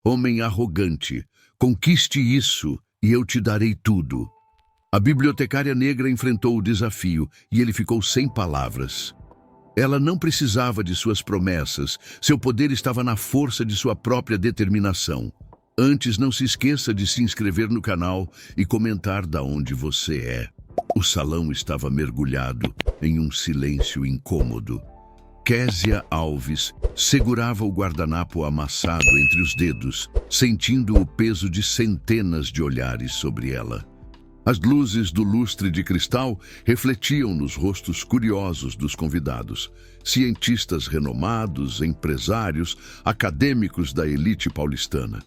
Homem arrogante, conquiste isso e eu te darei tudo. A bibliotecária negra enfrentou o desafio e ele ficou sem palavras. Ela não precisava de suas promessas, seu poder estava na força de sua própria determinação. Antes, não se esqueça de se inscrever no canal e comentar da onde você é. O salão estava mergulhado em um silêncio incômodo. Késia Alves segurava o guardanapo amassado entre os dedos, sentindo o peso de centenas de olhares sobre ela. As luzes do lustre de cristal refletiam nos rostos curiosos dos convidados, cientistas renomados, empresários, acadêmicos da elite paulistana.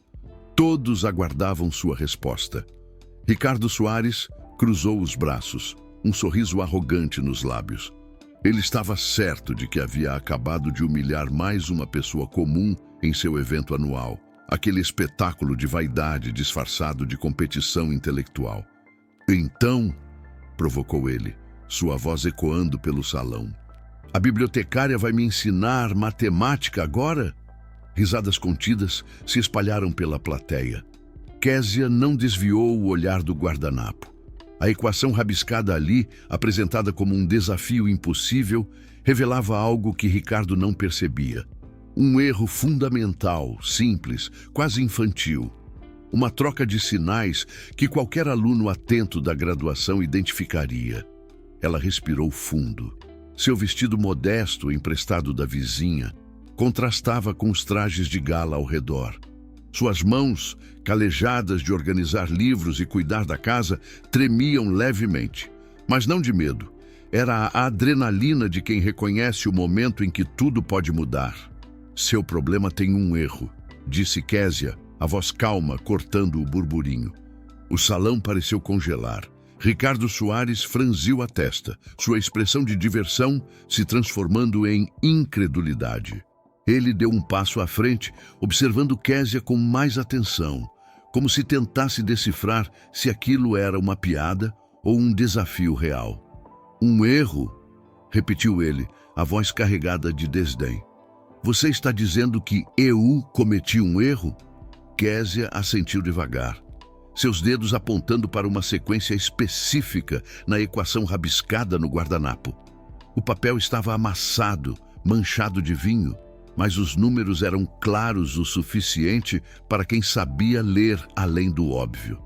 Todos aguardavam sua resposta. Ricardo Soares cruzou os braços, um sorriso arrogante nos lábios. Ele estava certo de que havia acabado de humilhar mais uma pessoa comum em seu evento anual, aquele espetáculo de vaidade disfarçado de competição intelectual. Então, provocou ele, sua voz ecoando pelo salão. A bibliotecária vai me ensinar matemática agora? Risadas contidas se espalharam pela plateia. Késia não desviou o olhar do guardanapo. A equação rabiscada ali, apresentada como um desafio impossível, revelava algo que Ricardo não percebia. Um erro fundamental, simples, quase infantil. Uma troca de sinais que qualquer aluno atento da graduação identificaria. Ela respirou fundo. Seu vestido modesto, emprestado da vizinha, contrastava com os trajes de gala ao redor. Suas mãos, calejadas de organizar livros e cuidar da casa, tremiam levemente, mas não de medo. Era a adrenalina de quem reconhece o momento em que tudo pode mudar. Seu problema tem um erro, disse Késia, a voz calma cortando o burburinho. O salão pareceu congelar. Ricardo Soares franziu a testa, sua expressão de diversão se transformando em incredulidade. Ele deu um passo à frente, observando Késia com mais atenção, como se tentasse decifrar se aquilo era uma piada ou um desafio real. Um erro? Repetiu ele, a voz carregada de desdém. Você está dizendo que eu cometi um erro? Késia assentiu devagar, seus dedos apontando para uma sequência específica na equação rabiscada no guardanapo. O papel estava amassado, manchado de vinho, mas os números eram claros o suficiente para quem sabia ler além do óbvio.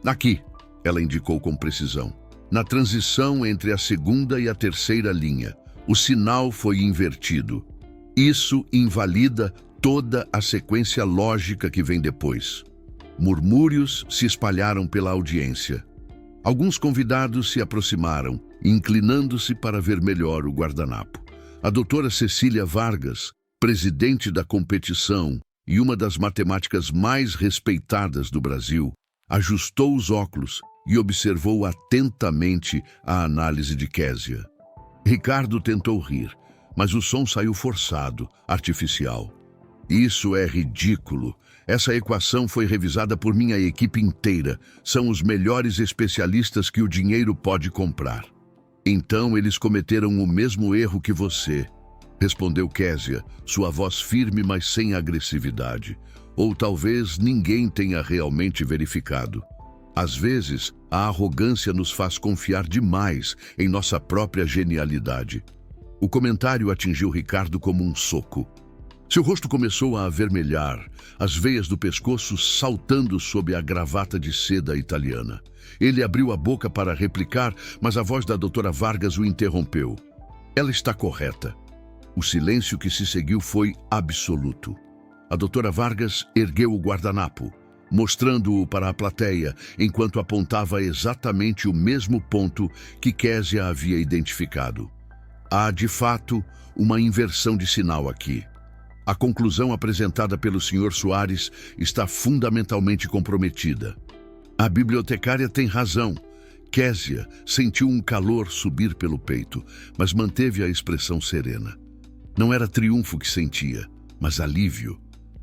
Aqui, ela indicou com precisão, na transição entre a segunda e a terceira linha, o sinal foi invertido. Isso invalida toda a sequência lógica que vem depois. Murmúrios se espalharam pela audiência. Alguns convidados se aproximaram, inclinando-se para ver melhor o guardanapo. A doutora Cecília Vargas, presidente da competição e uma das matemáticas mais respeitadas do Brasil, ajustou os óculos e observou atentamente a análise de Késia. Ricardo tentou rir, mas o som saiu forçado, artificial. Isso é ridículo. Essa equação foi revisada por minha equipe inteira. São os melhores especialistas que o dinheiro pode comprar. Então eles cometeram o mesmo erro que você, respondeu Késia, sua voz firme, mas sem agressividade. Ou talvez ninguém tenha realmente verificado. Às vezes, a arrogância nos faz confiar demais em nossa própria genialidade. O comentário atingiu Ricardo como um soco. Seu rosto começou a avermelhar, as veias do pescoço saltando sob a gravata de seda italiana. Ele abriu a boca para replicar, mas a voz da doutora Vargas o interrompeu. Ela está correta. O silêncio que se seguiu foi absoluto. A doutora Vargas ergueu o guardanapo, mostrando-o para a plateia, enquanto apontava exatamente o mesmo ponto que Késia havia identificado. Há, de fato, uma inversão de sinal aqui. A conclusão apresentada pelo Sr. Soares está fundamentalmente comprometida. A bibliotecária tem razão. Késia sentiu um calor subir pelo peito, mas manteve a expressão serena. Não era triunfo que sentia, mas alívio.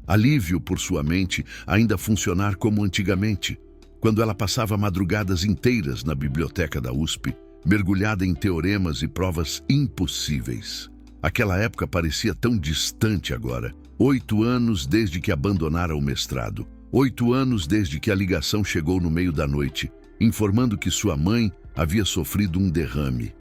Alívio por sua mente ainda funcionar como antigamente, quando ela passava madrugadas inteiras na biblioteca da USP, mergulhada em teoremas e provas impossíveis. Aquela época parecia tão distante agora. 8 anos desde que abandonara o mestrado. 8 anos desde que a ligação chegou no meio da noite, informando que sua mãe havia sofrido um derrame.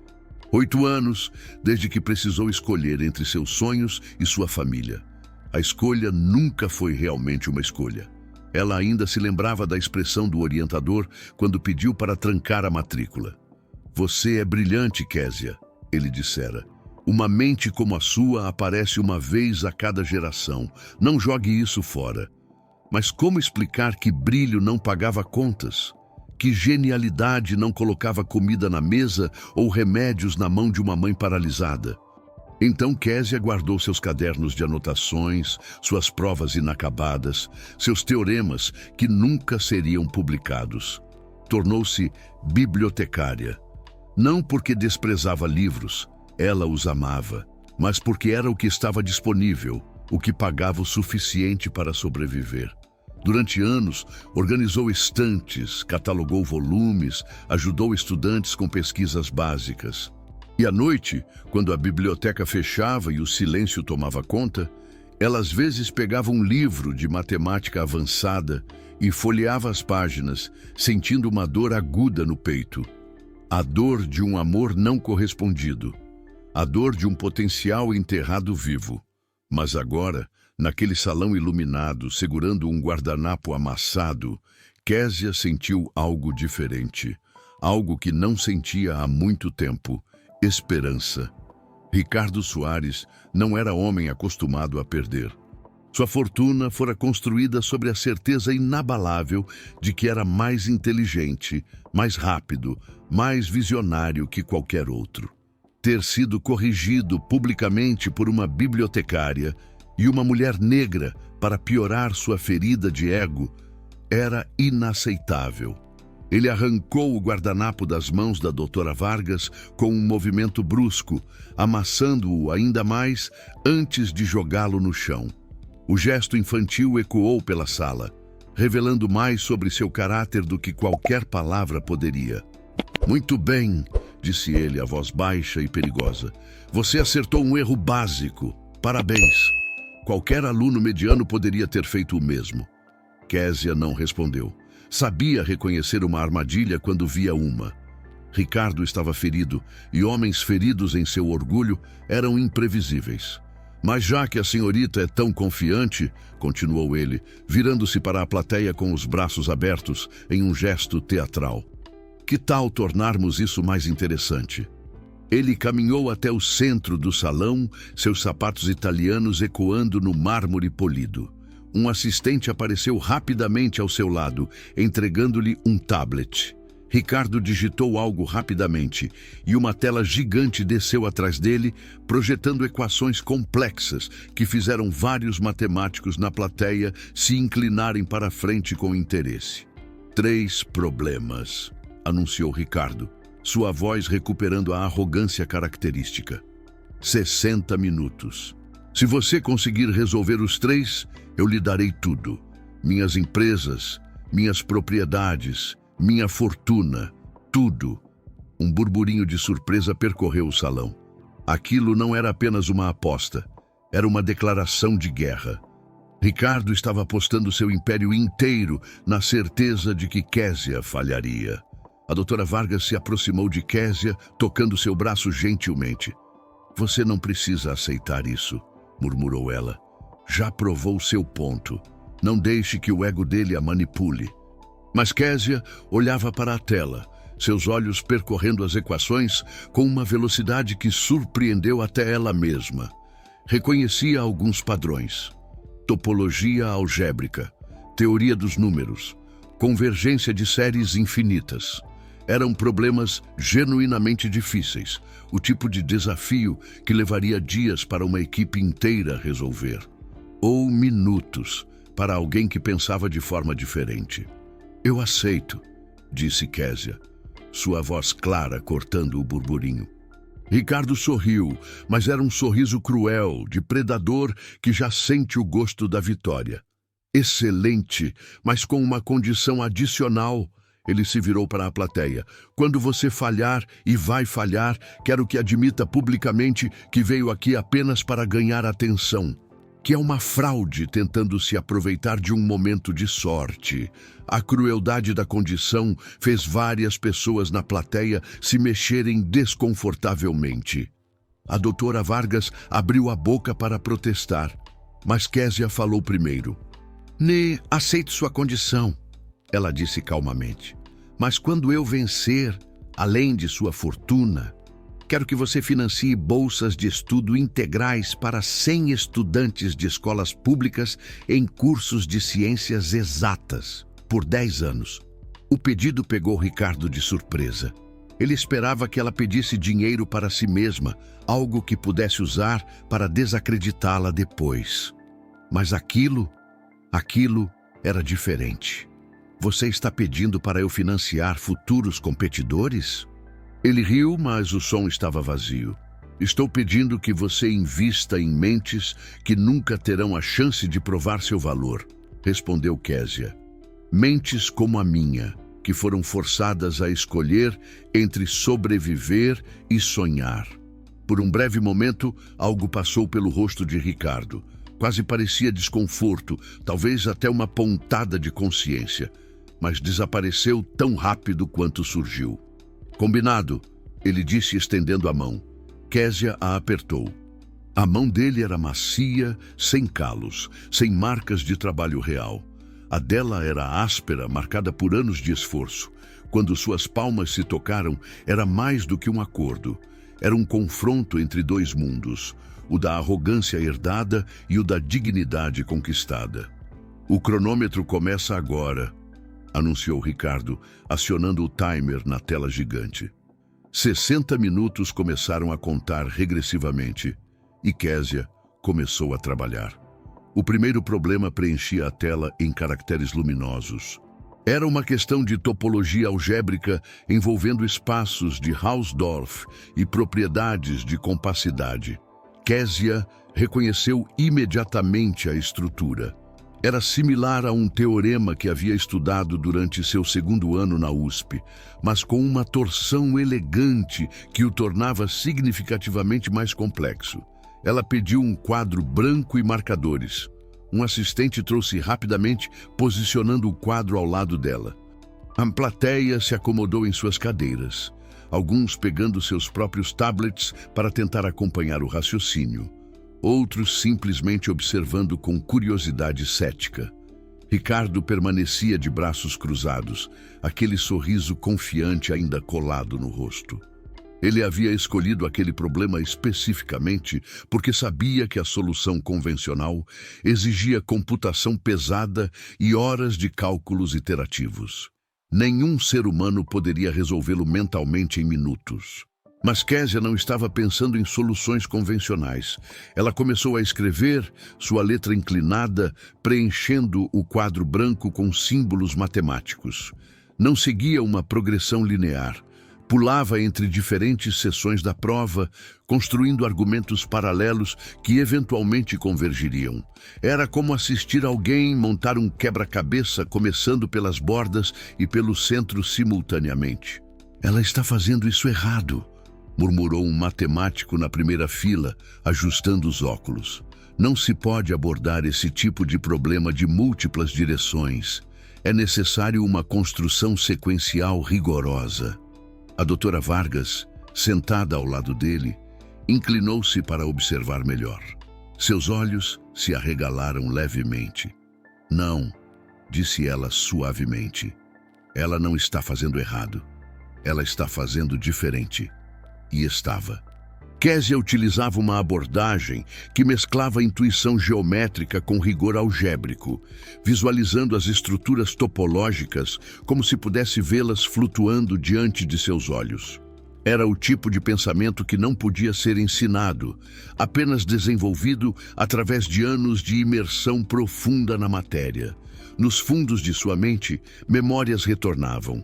8 anos desde que precisou escolher entre seus sonhos e sua família. A escolha nunca foi realmente uma escolha. Ela ainda se lembrava da expressão do orientador quando pediu para trancar a matrícula. "Você é brilhante, Késia", ele dissera. "Uma mente como a sua aparece uma vez a cada geração. Não jogue isso fora." Mas como explicar que brilho não pagava contas? Que genialidade não colocava comida na mesa ou remédios na mão de uma mãe paralisada? Então Késia guardou seus cadernos de anotações, suas provas inacabadas, seus teoremas que nunca seriam publicados. Tornou-se bibliotecária. Não porque desprezava livros, ela os amava, mas porque era o que estava disponível, o que pagava o suficiente para sobreviver. Durante anos, organizou estantes, catalogou volumes, ajudou estudantes com pesquisas básicas. E à noite, quando a biblioteca fechava e o silêncio tomava conta, ela às vezes pegava um livro de matemática avançada e folheava as páginas, sentindo uma dor aguda no peito. A dor de um amor não correspondido. A dor de um potencial enterrado vivo. Mas agora, naquele salão iluminado, segurando um guardanapo amassado, Késia sentiu algo diferente. Algo que não sentia há muito tempo. Esperança. Ricardo Soares não era homem acostumado a perder. Sua fortuna fora construída sobre a certeza inabalável de que era mais inteligente, mais rápido, mais visionário que qualquer outro. Ter sido corrigido publicamente por uma bibliotecária e uma mulher negra para piorar sua ferida de ego era inaceitável. Ele arrancou o guardanapo das mãos da doutora Vargas com um movimento brusco, amassando-o ainda mais antes de jogá-lo no chão. O gesto infantil ecoou pela sala, revelando mais sobre seu caráter do que qualquer palavra poderia. "Muito bem", disse ele, a voz baixa e perigosa. "Você acertou um erro básico. Parabéns. Qualquer aluno mediano poderia ter feito o mesmo." Késia não respondeu. Sabia reconhecer uma armadilha quando via uma. Ricardo estava ferido, e homens feridos em seu orgulho eram imprevisíveis. "Mas já que a senhorita é tão confiante", continuou ele, virando-se para a plateia com os braços abertos em um gesto teatral, "que tal tornarmos isso mais interessante?" Ele caminhou até o centro do salão, seus sapatos italianos ecoando no mármore polido. Um assistente apareceu rapidamente ao seu lado, entregando-lhe um tablet. Ricardo digitou algo rapidamente, e uma tela gigante desceu atrás dele, projetando equações complexas que fizeram vários matemáticos na plateia se inclinarem para a frente com interesse. "3 problemas", anunciou Ricardo, sua voz recuperando a arrogância característica. 60 minutos. "Se você conseguir resolver os 3, eu lhe darei tudo. Minhas empresas, minhas propriedades, minha fortuna, tudo." Um burburinho de surpresa percorreu o salão. Aquilo não era apenas uma aposta, era uma declaração de guerra. Ricardo estava apostando seu império inteiro na certeza de que Késia falharia. A doutora Vargas se aproximou de Késia, tocando seu braço gentilmente. "Você não precisa aceitar isso", murmurou ela. "Já provou seu ponto. Não deixe que o ego dele a manipule." Mas Késia olhava para a tela, seus olhos percorrendo as equações com uma velocidade que surpreendeu até ela mesma. Reconhecia alguns padrões: topologia algébrica, teoria dos números, convergência de séries infinitas. Eram problemas genuinamente difíceis, o tipo de desafio que levaria dias para uma equipe inteira resolver. Ou minutos, para alguém que pensava de forma diferente. "Eu aceito", disse Késia, sua voz clara cortando o burburinho. Ricardo sorriu, mas era um sorriso cruel, de predador que já sente o gosto da vitória. "Excelente, mas com uma condição adicional." Ele se virou para a plateia. "Quando você falhar, e vai falhar, quero que admita publicamente que veio aqui apenas para ganhar atenção." que é uma fraude tentando se aproveitar de um momento de sorte. A crueldade da condição fez várias pessoas na plateia se mexerem desconfortavelmente. A doutora Vargas abriu a boca para protestar, mas Késia falou primeiro. Aceito sua condição, ela disse calmamente. Mas quando eu vencer, além de sua fortuna, quero que você financie bolsas de estudo integrais para 100 estudantes de escolas públicas em cursos de ciências exatas, por 10 anos. O pedido pegou Ricardo de surpresa. Ele esperava que ela pedisse dinheiro para si mesma, algo que pudesse usar para desacreditá-la depois. Mas aquilo era diferente. Você está pedindo para eu financiar futuros competidores? Ele riu, mas o som estava vazio. Estou pedindo que você invista em mentes que nunca terão a chance de provar seu valor, respondeu Késia. Mentes como a minha, que foram forçadas a escolher entre sobreviver e sonhar. Por um breve momento, algo passou pelo rosto de Ricardo. Quase parecia desconforto, talvez até uma pontada de consciência, mas desapareceu tão rápido quanto surgiu. Combinado, ele disse estendendo a mão. Késia a apertou. A mão dele era macia, sem calos, sem marcas de trabalho real. A dela era áspera, marcada por anos de esforço. Quando suas palmas se tocaram, era mais do que um acordo. Era um confronto entre dois mundos, o da arrogância herdada e o da dignidade conquistada. O cronômetro começa agora, anunciou Ricardo, acionando o timer na tela gigante. 60 minutos começaram a contar regressivamente e Késia começou a trabalhar. O primeiro problema preenchia a tela em caracteres luminosos. Era uma questão de topologia algébrica envolvendo espaços de Hausdorff e propriedades de compacidade. Késia reconheceu imediatamente a estrutura. Era similar a um teorema que havia estudado durante seu segundo ano na USP, mas com uma torção elegante que o tornava significativamente mais complexo. Ela pediu um quadro branco e marcadores. Um assistente trouxe rapidamente, posicionando o quadro ao lado dela. A plateia se acomodou em suas cadeiras, alguns pegando seus próprios tablets para tentar acompanhar o raciocínio. Outros simplesmente observando com curiosidade cética. Ricardo permanecia de braços cruzados, aquele sorriso confiante ainda colado no rosto. Ele havia escolhido aquele problema especificamente porque sabia que a solução convencional exigia computação pesada e horas de cálculos iterativos. Nenhum ser humano poderia resolvê-lo mentalmente em minutos. Mas Késia não estava pensando em soluções convencionais. Ela começou a escrever, sua letra inclinada, preenchendo o quadro branco com símbolos matemáticos. Não seguia uma progressão linear. Pulava entre diferentes seções da prova, construindo argumentos paralelos que eventualmente convergiriam. Era como assistir alguém montar um quebra-cabeça, começando pelas bordas e pelo centro simultaneamente. Ela está fazendo isso errado, murmurou um matemático na primeira fila, ajustando os óculos. Não se pode abordar esse tipo de problema de múltiplas direções. É necessário uma construção sequencial rigorosa. A doutora Vargas, sentada ao lado dele, inclinou-se para observar melhor. Seus olhos se arregalaram levemente. Não, disse ela suavemente. Ela não está fazendo errado. Ela está fazendo diferente. E estava. Késia utilizava uma abordagem que mesclava intuição geométrica com rigor algébrico, visualizando as estruturas topológicas como se pudesse vê-las flutuando diante de seus olhos. Era o tipo de pensamento que não podia ser ensinado, apenas desenvolvido através de anos de imersão profunda na matéria. Nos fundos de sua mente, memórias retornavam.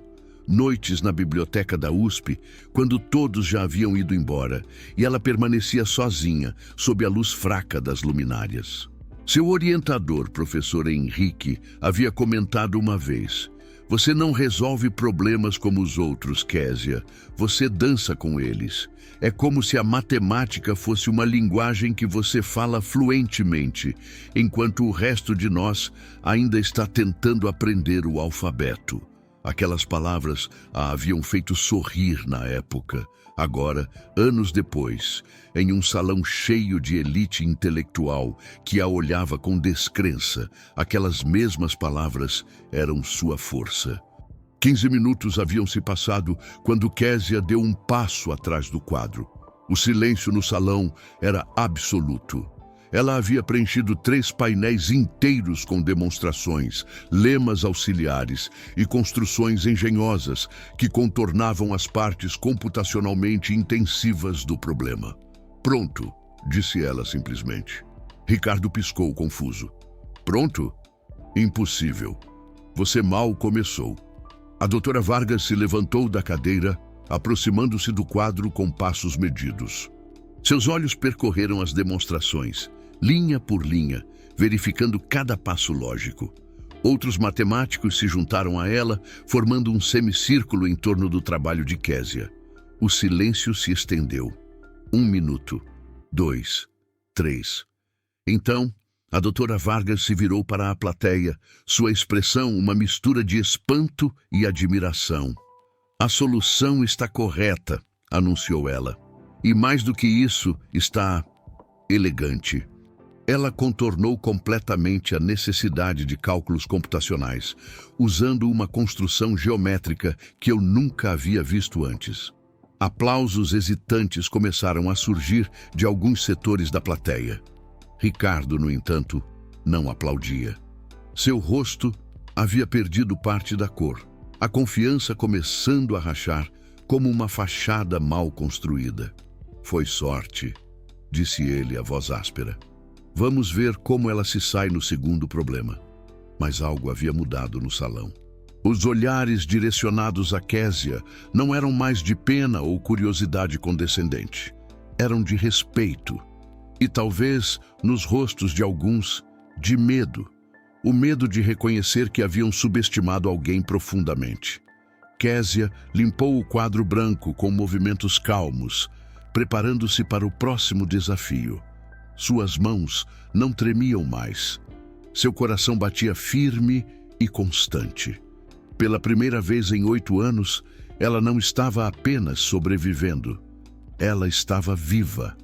Noites na biblioteca da USP, quando todos já haviam ido embora, e ela permanecia sozinha, sob a luz fraca das luminárias. Seu orientador, professor Henrique, havia comentado uma vez: Você não resolve problemas como os outros, Késia. Você dança com eles. É como se a matemática fosse uma linguagem que você fala fluentemente, enquanto o resto de nós ainda está tentando aprender o alfabeto. Aquelas palavras a haviam feito sorrir na época. Agora, anos depois, em um salão cheio de elite intelectual que a olhava com descrença, aquelas mesmas palavras eram sua força. 15 minutos haviam se passado quando Késia deu um passo atrás do quadro. O silêncio no salão era absoluto. Ela havia preenchido 3 painéis inteiros com demonstrações, lemas auxiliares e construções engenhosas que contornavam as partes computacionalmente intensivas do problema. Pronto, disse ela simplesmente. Ricardo piscou, confuso. Pronto? Impossível. Você mal começou. A doutora Vargas se levantou da cadeira, aproximando-se do quadro com passos medidos. Seus olhos percorreram as demonstrações, linha por linha, verificando cada passo lógico. Outros matemáticos se juntaram a ela, formando um semicírculo em torno do trabalho de Késia. O silêncio se estendeu. 1 minuto, 2, 3. Então, a doutora Vargas se virou para a plateia, sua expressão uma mistura de espanto e admiração. A solução está correta, anunciou ela. E mais do que isso, está elegante. Ela contornou completamente a necessidade de cálculos computacionais, usando uma construção geométrica que eu nunca havia visto antes. Aplausos hesitantes começaram a surgir de alguns setores da plateia. Ricardo, no entanto, não aplaudia. Seu rosto havia perdido parte da cor, a confiança começando a rachar como uma fachada mal construída. Foi sorte, disse ele, a voz áspera. Vamos ver como ela se sai no segundo problema. Mas algo havia mudado no salão. Os olhares direcionados a Késia não eram mais de pena ou curiosidade condescendente. Eram de respeito. E talvez, nos rostos de alguns, de medo. O medo de reconhecer que haviam subestimado alguém profundamente. Késia limpou o quadro branco com movimentos calmos, preparando-se para o próximo desafio. Suas mãos não tremiam mais. Seu coração batia firme e constante. Pela primeira vez em 8 anos, ela não estava apenas sobrevivendo. Ela estava viva.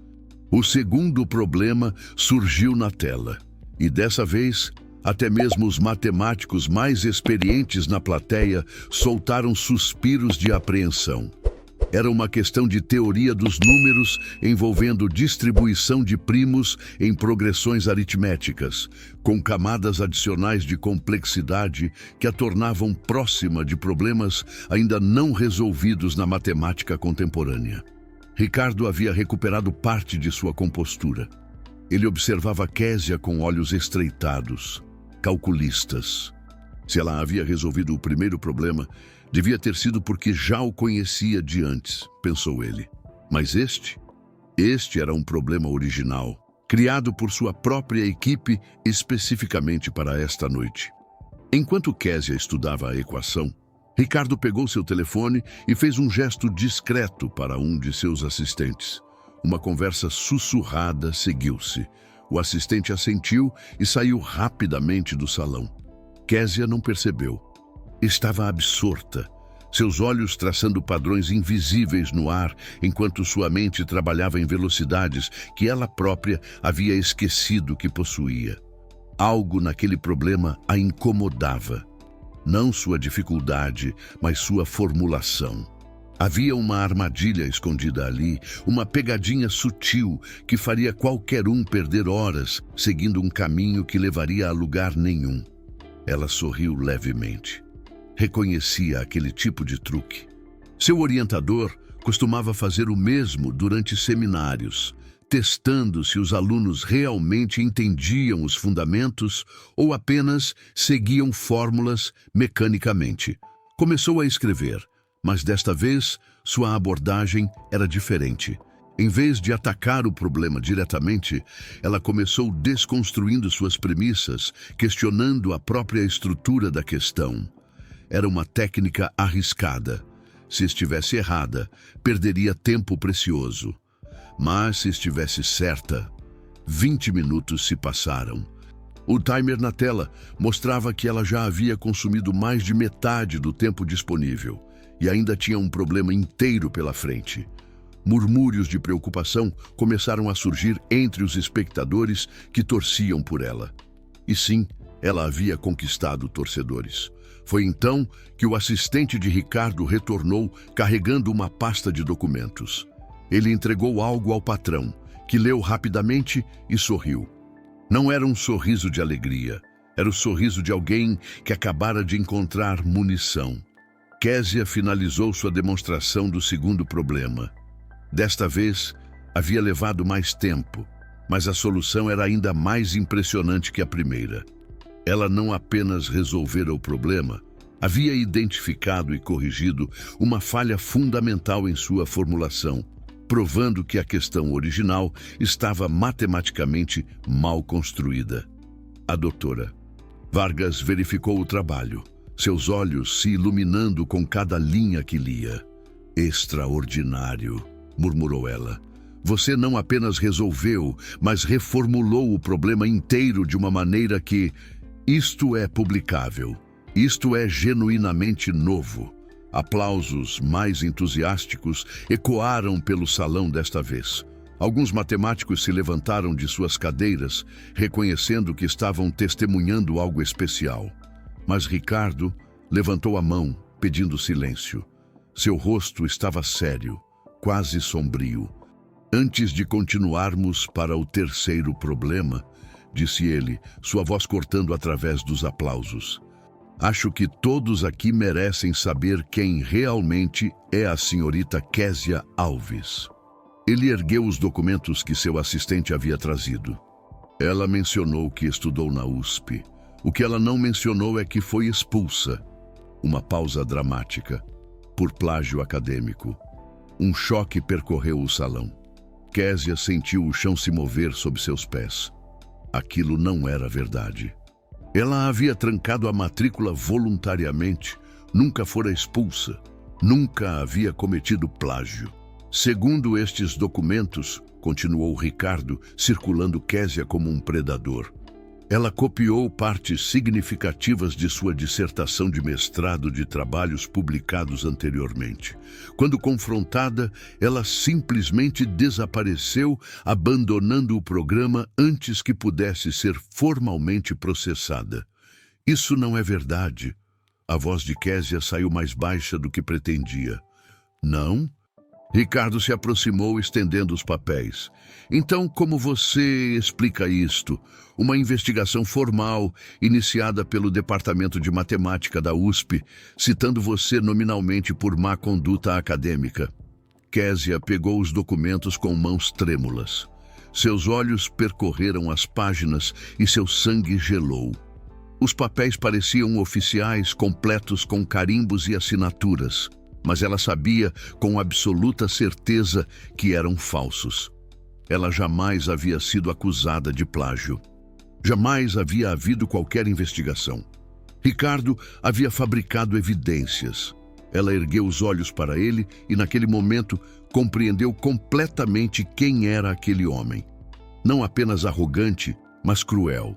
O segundo problema surgiu na tela. E dessa vez, até mesmo os matemáticos mais experientes na plateia soltaram suspiros de apreensão. Era uma questão de teoria dos números envolvendo distribuição de primos em progressões aritméticas, com camadas adicionais de complexidade que a tornavam próxima de problemas ainda não resolvidos na matemática contemporânea. Ricardo havia recuperado parte de sua compostura. Ele observava Késia com olhos estreitados, calculistas. Se ela havia resolvido o primeiro problema, devia ter sido porque já o conhecia de antes, pensou ele. Mas este era um problema original, criado por sua própria equipe especificamente para esta noite. Enquanto Késia estudava a equação, Ricardo pegou seu telefone e fez um gesto discreto para um de seus assistentes. Uma conversa sussurrada seguiu-se. O assistente assentiu e saiu rapidamente do salão. Késia não percebeu. Estava absorta, seus olhos traçando padrões invisíveis no ar, enquanto sua mente trabalhava em velocidades que ela própria havia esquecido que possuía. Algo naquele problema a incomodava. Não sua dificuldade, mas sua formulação. Havia uma armadilha escondida ali, uma pegadinha sutil que faria qualquer um perder horas seguindo um caminho que levaria a lugar nenhum. Ela sorriu levemente. Reconhecia aquele tipo de truque. Seu orientador costumava fazer o mesmo durante seminários, testando se os alunos realmente entendiam os fundamentos ou apenas seguiam fórmulas mecanicamente. Começou a escrever, mas desta vez sua abordagem era diferente. Em vez de atacar o problema diretamente, ela começou desconstruindo suas premissas, questionando a própria estrutura da questão. Era uma técnica arriscada. Se estivesse errada, perderia tempo precioso. Mas se estivesse certa, 20 minutos se passaram. O timer na tela mostrava que ela já havia consumido mais de metade do tempo disponível e ainda tinha um problema inteiro pela frente. Murmúrios de preocupação começaram a surgir entre os espectadores que torciam por ela. E sim, ela havia conquistado torcedores. Foi então que o assistente de Ricardo retornou carregando uma pasta de documentos. Ele entregou algo ao patrão, que leu rapidamente e sorriu. Não era um sorriso de alegria, era o sorriso de alguém que acabara de encontrar munição. Késia finalizou sua demonstração do segundo problema. Desta vez, havia levado mais tempo, mas a solução era ainda mais impressionante que a primeira. Ela não apenas resolvera o problema, havia identificado e corrigido uma falha fundamental em sua formulação, provando que a questão original estava matematicamente mal construída. A doutora Vargas verificou o trabalho, seus olhos se iluminando com cada linha que lia. "Extraordinário", murmurou ela. "Você não apenas resolveu, mas reformulou o problema inteiro de uma maneira que... Isto é publicável. Isto é genuinamente novo." Aplausos mais entusiásticos ecoaram pelo salão desta vez. Alguns matemáticos se levantaram de suas cadeiras, reconhecendo que estavam testemunhando algo especial. Mas Ricardo levantou a mão, pedindo silêncio. Seu rosto estava sério, quase sombrio. "Antes de continuarmos para o terceiro problema", disse ele, sua voz cortando através dos aplausos, "acho que todos aqui merecem saber quem realmente é a senhorita Késia Alves." Ele ergueu os documentos que seu assistente havia trazido. Ela mencionou que estudou na USP. O que ela não mencionou é que foi expulsa. Uma pausa dramática. Por plágio acadêmico. Um choque percorreu o salão. Késia sentiu o chão se mover sob seus pés. Aquilo não era verdade. Ela havia trancado a matrícula voluntariamente, nunca fora expulsa, nunca havia cometido plágio. Segundo estes documentos, continuou Ricardo, circulando Késia como um predador, ela copiou partes significativas de sua dissertação de mestrado de trabalhos publicados anteriormente. Quando confrontada, ela simplesmente desapareceu, abandonando o programa antes que pudesse ser formalmente processada. "Isso não é verdade." A voz de Késia saiu mais baixa do que pretendia. "Não?" Ricardo se aproximou, estendendo os papéis. "Então, como você explica isto? Uma investigação formal, iniciada pelo Departamento de Matemática da USP, citando você nominalmente por má conduta acadêmica." Késia pegou os documentos com mãos trêmulas. Seus olhos percorreram as páginas e seu sangue gelou. Os papéis pareciam oficiais, completos com carimbos e assinaturas, mas ela sabia com absoluta certeza que eram falsos. Ela jamais havia sido acusada de plágio. Jamais havia havido qualquer investigação. Ricardo havia fabricado evidências. Ela ergueu os olhos para ele e, naquele momento, compreendeu completamente quem era aquele homem. Não apenas arrogante, mas cruel.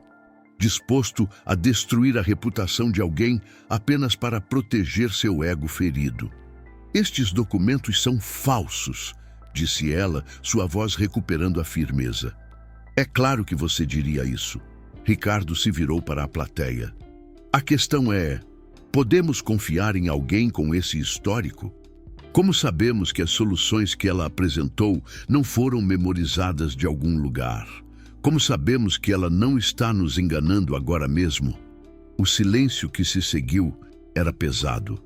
Disposto a destruir a reputação de alguém apenas para proteger seu ego ferido. "Estes documentos são falsos", disse ela, sua voz recuperando a firmeza. "É claro que você diria isso." Ricardo se virou para a plateia. "A questão é, podemos confiar em alguém com esse histórico? Como sabemos que as soluções que ela apresentou não foram memorizadas de algum lugar? Como sabemos que ela não está nos enganando agora mesmo?" O silêncio que se seguiu era pesado,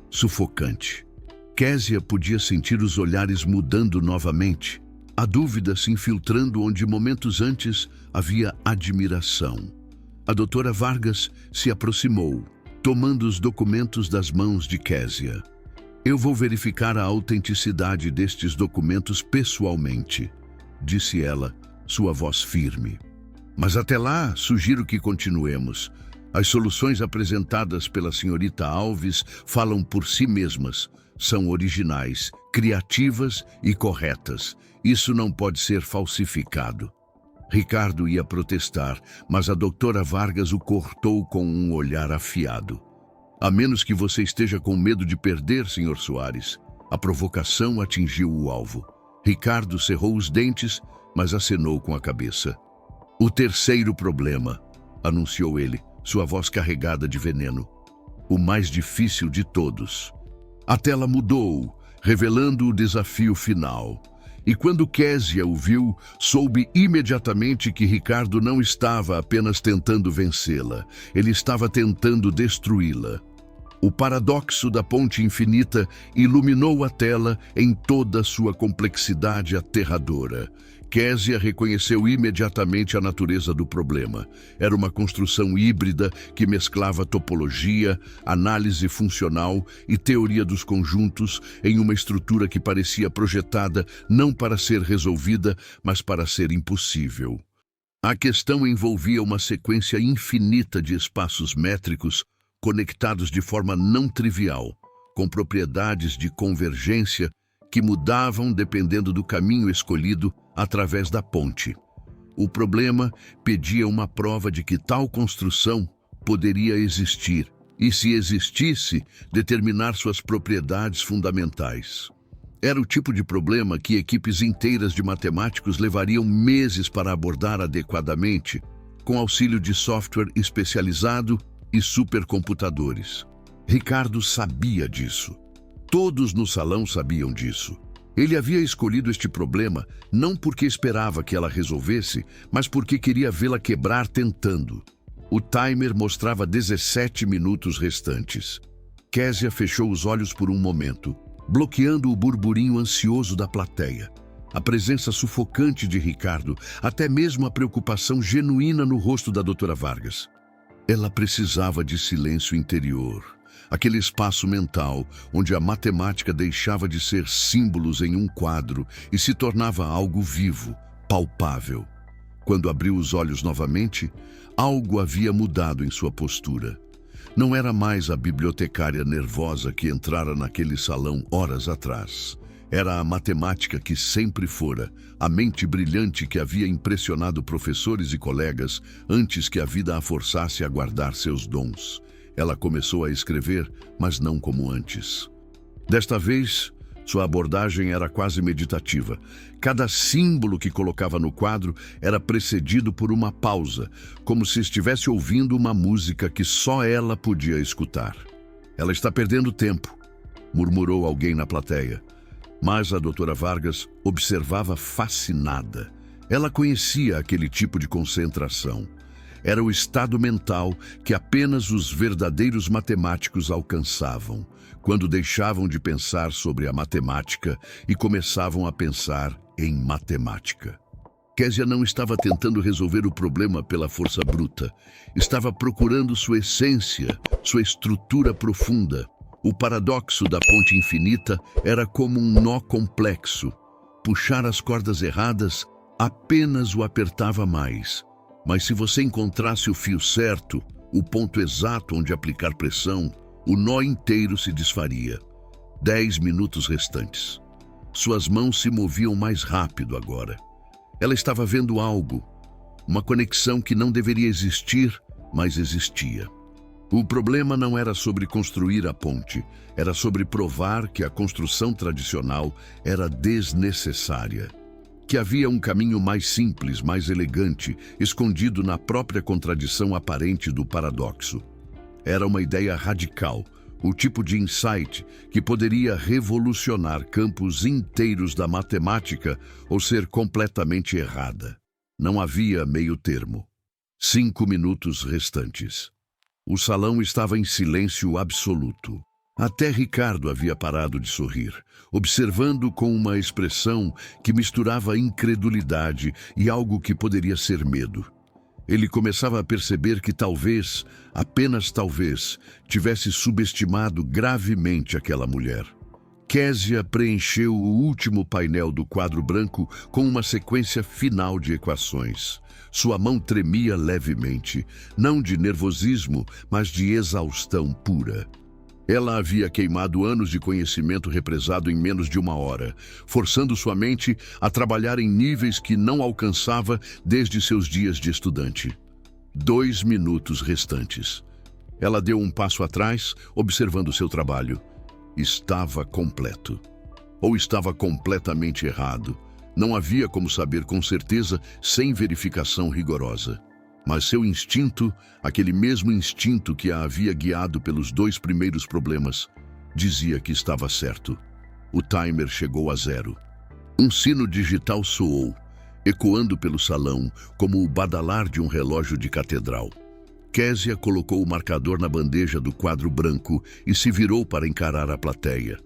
sufocante. Késia podia sentir os olhares mudando novamente, a dúvida se infiltrando onde momentos antes havia admiração. A doutora Vargas se aproximou, tomando os documentos das mãos de Késia. "Eu vou verificar a autenticidade destes documentos pessoalmente", disse ela, sua voz firme. "Mas até lá, sugiro que continuemos. As soluções apresentadas pela senhorita Alves falam por si mesmas. São originais, criativas e corretas. Isso não pode ser falsificado. Ricardo ia protestar, mas a doutora Vargas o cortou com um olhar afiado. A menos que você esteja com medo de perder, Sr. Soares. A provocação atingiu o alvo. Ricardo cerrou os dentes, mas acenou com a cabeça. O terceiro problema, anunciou ele, sua voz carregada de veneno. O mais difícil de todos. A tela mudou, revelando o desafio final. E quando Késia o viu, soube imediatamente que Ricardo não estava apenas tentando vencê-la, ele estava tentando destruí-la. O paradoxo da ponte infinita iluminou a tela em toda a sua complexidade aterradora. Késia reconheceu imediatamente a natureza do problema. Era uma construção híbrida que mesclava topologia, análise funcional e teoria dos conjuntos em uma estrutura que parecia projetada não para ser resolvida, mas para ser impossível. A questão envolvia uma sequência infinita de espaços métricos conectados de forma não trivial, com propriedades de convergência que mudavam dependendo do caminho escolhido através da ponte. O problema pedia uma prova de que tal construção poderia existir e, se existisse, determinar suas propriedades fundamentais. Era o tipo de problema que equipes inteiras de matemáticos levariam meses para abordar adequadamente, com auxílio de software especializado e supercomputadores. Ricardo sabia disso. Todos no salão sabiam disso. Ele havia escolhido este problema não porque esperava que ela resolvesse, mas porque queria vê-la quebrar tentando. O timer mostrava 17 minutos restantes. Késia fechou os olhos por um momento, bloqueando o burburinho ansioso da plateia. A presença sufocante de Ricardo, até mesmo a preocupação genuína no rosto da doutora Vargas. Ela precisava de silêncio interior. Aquele espaço mental onde a matemática deixava de ser símbolos em um quadro e se tornava algo vivo, palpável. Quando abriu os olhos novamente, algo havia mudado em sua postura. Não era mais a bibliotecária nervosa que entrara naquele salão horas atrás. Era a matemática que sempre fora, a mente brilhante que havia impressionado professores e colegas antes que a vida a forçasse a guardar seus dons. Ela começou a escrever, mas não como antes. Desta vez, sua abordagem era quase meditativa. Cada símbolo que colocava no quadro era precedido por uma pausa, como se estivesse ouvindo uma música que só ela podia escutar. Ela está perdendo tempo, murmurou alguém na plateia. Mas a doutora Vargas observava fascinada. Ela conhecia aquele tipo de concentração. Era o estado mental que apenas os verdadeiros matemáticos alcançavam, quando deixavam de pensar sobre a matemática e começavam a pensar em matemática. Késia não estava tentando resolver o problema pela força bruta. Estava procurando sua essência, sua estrutura profunda. O paradoxo da ponte infinita era como um nó complexo. Puxar as cordas erradas apenas o apertava mais. Mas se você encontrasse o fio certo, o ponto exato onde aplicar pressão, o nó inteiro se desfaria. 10 minutos restantes. Suas mãos se moviam mais rápido agora. Ela estava vendo algo, uma conexão que não deveria existir, mas existia. O problema não era sobre construir a ponte, era sobre provar que a construção tradicional era desnecessária. Que havia um caminho mais simples, mais elegante, escondido na própria contradição aparente do paradoxo. Era uma ideia radical, o tipo de insight que poderia revolucionar campos inteiros da matemática ou ser completamente errada. Não havia meio termo. 5 minutos restantes. O salão estava em silêncio absoluto. Até Ricardo havia parado de sorrir, observando com uma expressão que misturava incredulidade e algo que poderia ser medo. Ele começava a perceber que talvez, apenas talvez, tivesse subestimado gravemente aquela mulher. Késia preencheu o último painel do quadro branco com uma sequência final de equações. Sua mão tremia levemente, não de nervosismo, mas de exaustão pura. Ela havia queimado anos de conhecimento represado em menos de 1 hora, forçando sua mente a trabalhar em níveis que não alcançava desde seus dias de estudante. 2 minutos restantes. Ela deu um passo atrás, observando seu trabalho. Estava completo. Ou estava completamente errado. Não havia como saber com certeza sem verificação rigorosa. Mas seu instinto, aquele mesmo instinto que a havia guiado pelos 2 primeiros problemas, dizia que estava certo. O timer chegou a 0. Um sino digital soou, ecoando pelo salão como o badalar de um relógio de catedral. Késia colocou o marcador na bandeja do quadro branco e se virou para encarar a plateia.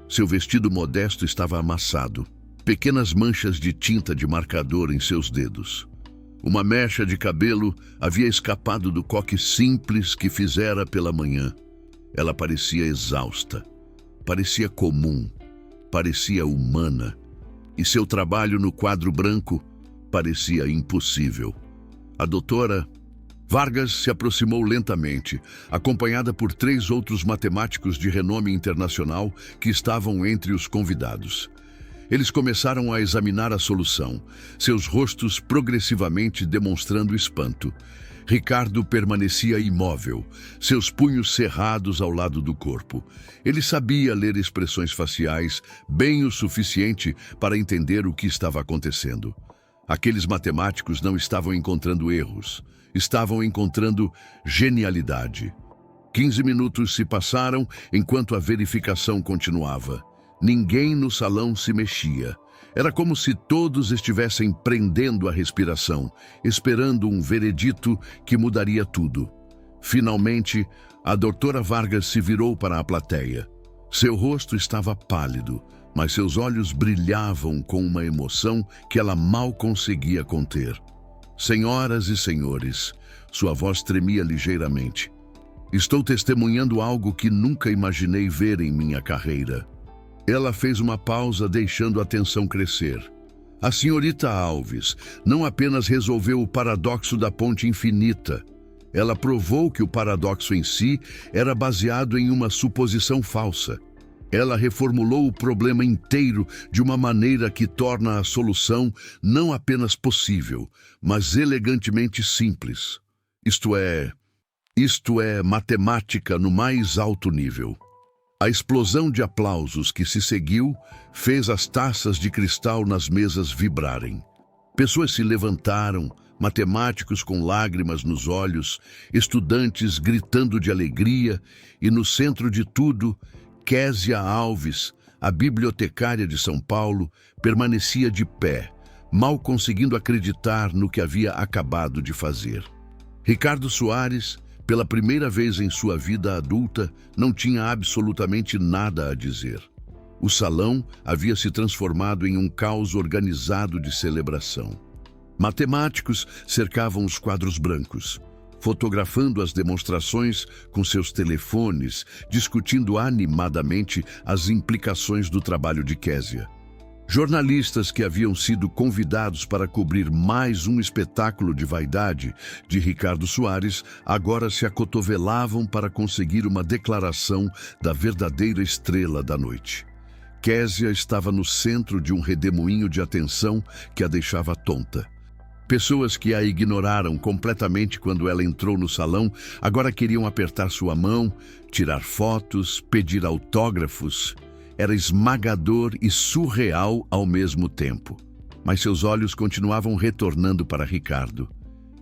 Seu vestido modesto estava amassado, pequenas manchas de tinta de marcador em seus dedos. Uma mecha de cabelo havia escapado do coque simples que fizera pela manhã. Ela parecia exausta, parecia comum, parecia humana, e seu trabalho no quadro branco parecia impossível. A doutora Vargas se aproximou lentamente, acompanhada por 3 outros matemáticos de renome internacional que estavam entre os convidados. Eles começaram a examinar a solução, seus rostos progressivamente demonstrando espanto. Ricardo permanecia imóvel, seus punhos cerrados ao lado do corpo. Ele sabia ler expressões faciais bem o suficiente para entender o que estava acontecendo. Aqueles matemáticos não estavam encontrando erros, estavam encontrando genialidade. 15 minutos se passaram enquanto a verificação continuava. Ninguém no salão se mexia. Era como se todos estivessem prendendo a respiração, esperando um veredito que mudaria tudo. Finalmente, a doutora Vargas se virou para a plateia. Seu rosto estava pálido, mas seus olhos brilhavam com uma emoção que ela mal conseguia conter. Senhoras e senhores, sua voz tremia ligeiramente. Estou testemunhando algo que nunca imaginei ver em minha carreira. Ela fez uma pausa, deixando a tensão crescer. A senhorita Alves não apenas resolveu o paradoxo da ponte infinita. Ela provou que o paradoxo em si era baseado em uma suposição falsa. Ela reformulou o problema inteiro de uma maneira que torna a solução não apenas possível, mas elegantemente simples. Isto é matemática no mais alto nível. A explosão de aplausos que se seguiu fez as taças de cristal nas mesas vibrarem. Pessoas se levantaram, matemáticos com lágrimas nos olhos, estudantes gritando de alegria, e no centro de tudo, Késia Alves, a bibliotecária de São Paulo, permanecia de pé, mal conseguindo acreditar no que havia acabado de fazer. Ricardo Soares, pela primeira vez em sua vida adulta, não tinha absolutamente nada a dizer. O salão havia se transformado em um caos organizado de celebração. Matemáticos cercavam os quadros brancos, fotografando as demonstrações com seus telefones, discutindo animadamente as implicações do trabalho de Késia. Jornalistas que haviam sido convidados para cobrir mais um espetáculo de vaidade de Ricardo Soares agora se acotovelavam para conseguir uma declaração da verdadeira estrela da noite. Késia estava no centro de um redemoinho de atenção que a deixava tonta. Pessoas que a ignoraram completamente quando ela entrou no salão agora queriam apertar sua mão, tirar fotos, pedir autógrafos. Era esmagador e surreal ao mesmo tempo. Mas seus olhos continuavam retornando para Ricardo.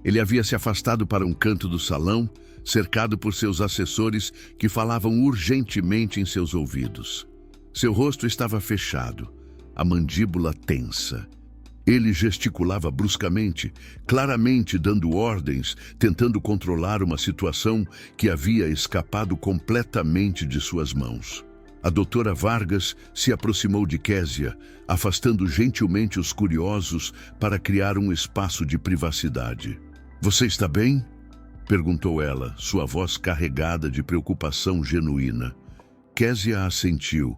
Ele havia se afastado para um canto do salão, cercado por seus assessores que falavam urgentemente em seus ouvidos. Seu rosto estava fechado, a mandíbula tensa. Ele gesticulava bruscamente, claramente dando ordens, tentando controlar uma situação que havia escapado completamente de suas mãos. A doutora Vargas se aproximou de Késia, afastando gentilmente os curiosos para criar um espaço de privacidade. "Você está bem?" perguntou ela, sua voz carregada de preocupação genuína. Késia assentiu.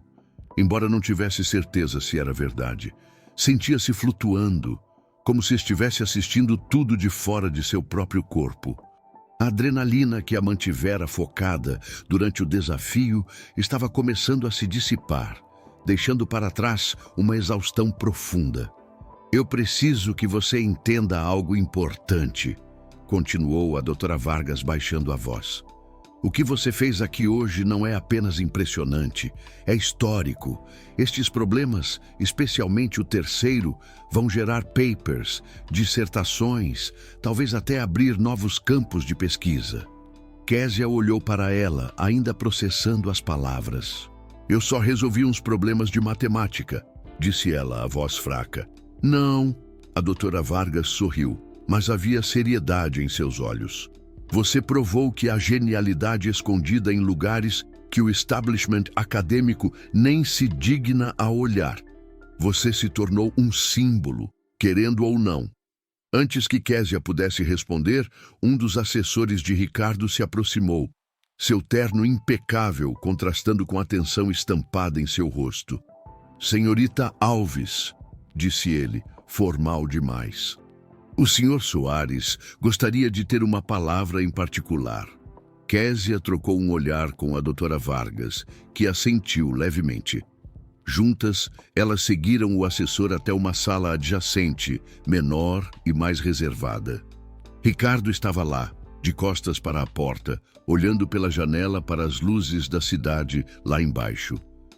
embora não tivesse certeza se era verdade. Sentia-se flutuando, como se estivesse assistindo tudo de fora de seu próprio corpo. A adrenalina que a mantivera focada durante o desafio estava começando a se dissipar, deixando para trás uma exaustão profunda. Eu preciso que você entenda algo importante, continuou a doutora Vargas baixando a voz. O que você fez aqui hoje não é apenas impressionante, é histórico. Estes problemas, especialmente o terceiro, vão gerar papers, dissertações, talvez até abrir novos campos de pesquisa. Késia olhou para ela, ainda processando as palavras. Eu só resolvi uns problemas de matemática, disse ela, a voz fraca. Não, a doutora Vargas sorriu, mas havia seriedade em seus olhos. Você provou que há genialidade escondida em lugares que o establishment acadêmico nem se digna a olhar. Você se tornou um símbolo, querendo ou não. Antes que Késia pudesse responder, um dos assessores de Ricardo se aproximou, seu terno impecável contrastando com a tensão estampada em seu rosto. Senhorita Alves, disse ele, formal demais. O Sr. Soares gostaria de ter uma palavra em particular. Késia trocou um olhar com a doutora Vargas, que assentiu levemente. Juntas, elas seguiram o assessor até uma sala adjacente, menor e mais reservada. Ricardo estava lá, de costas para a porta, olhando pela janela para as luzes da cidade lá embaixo.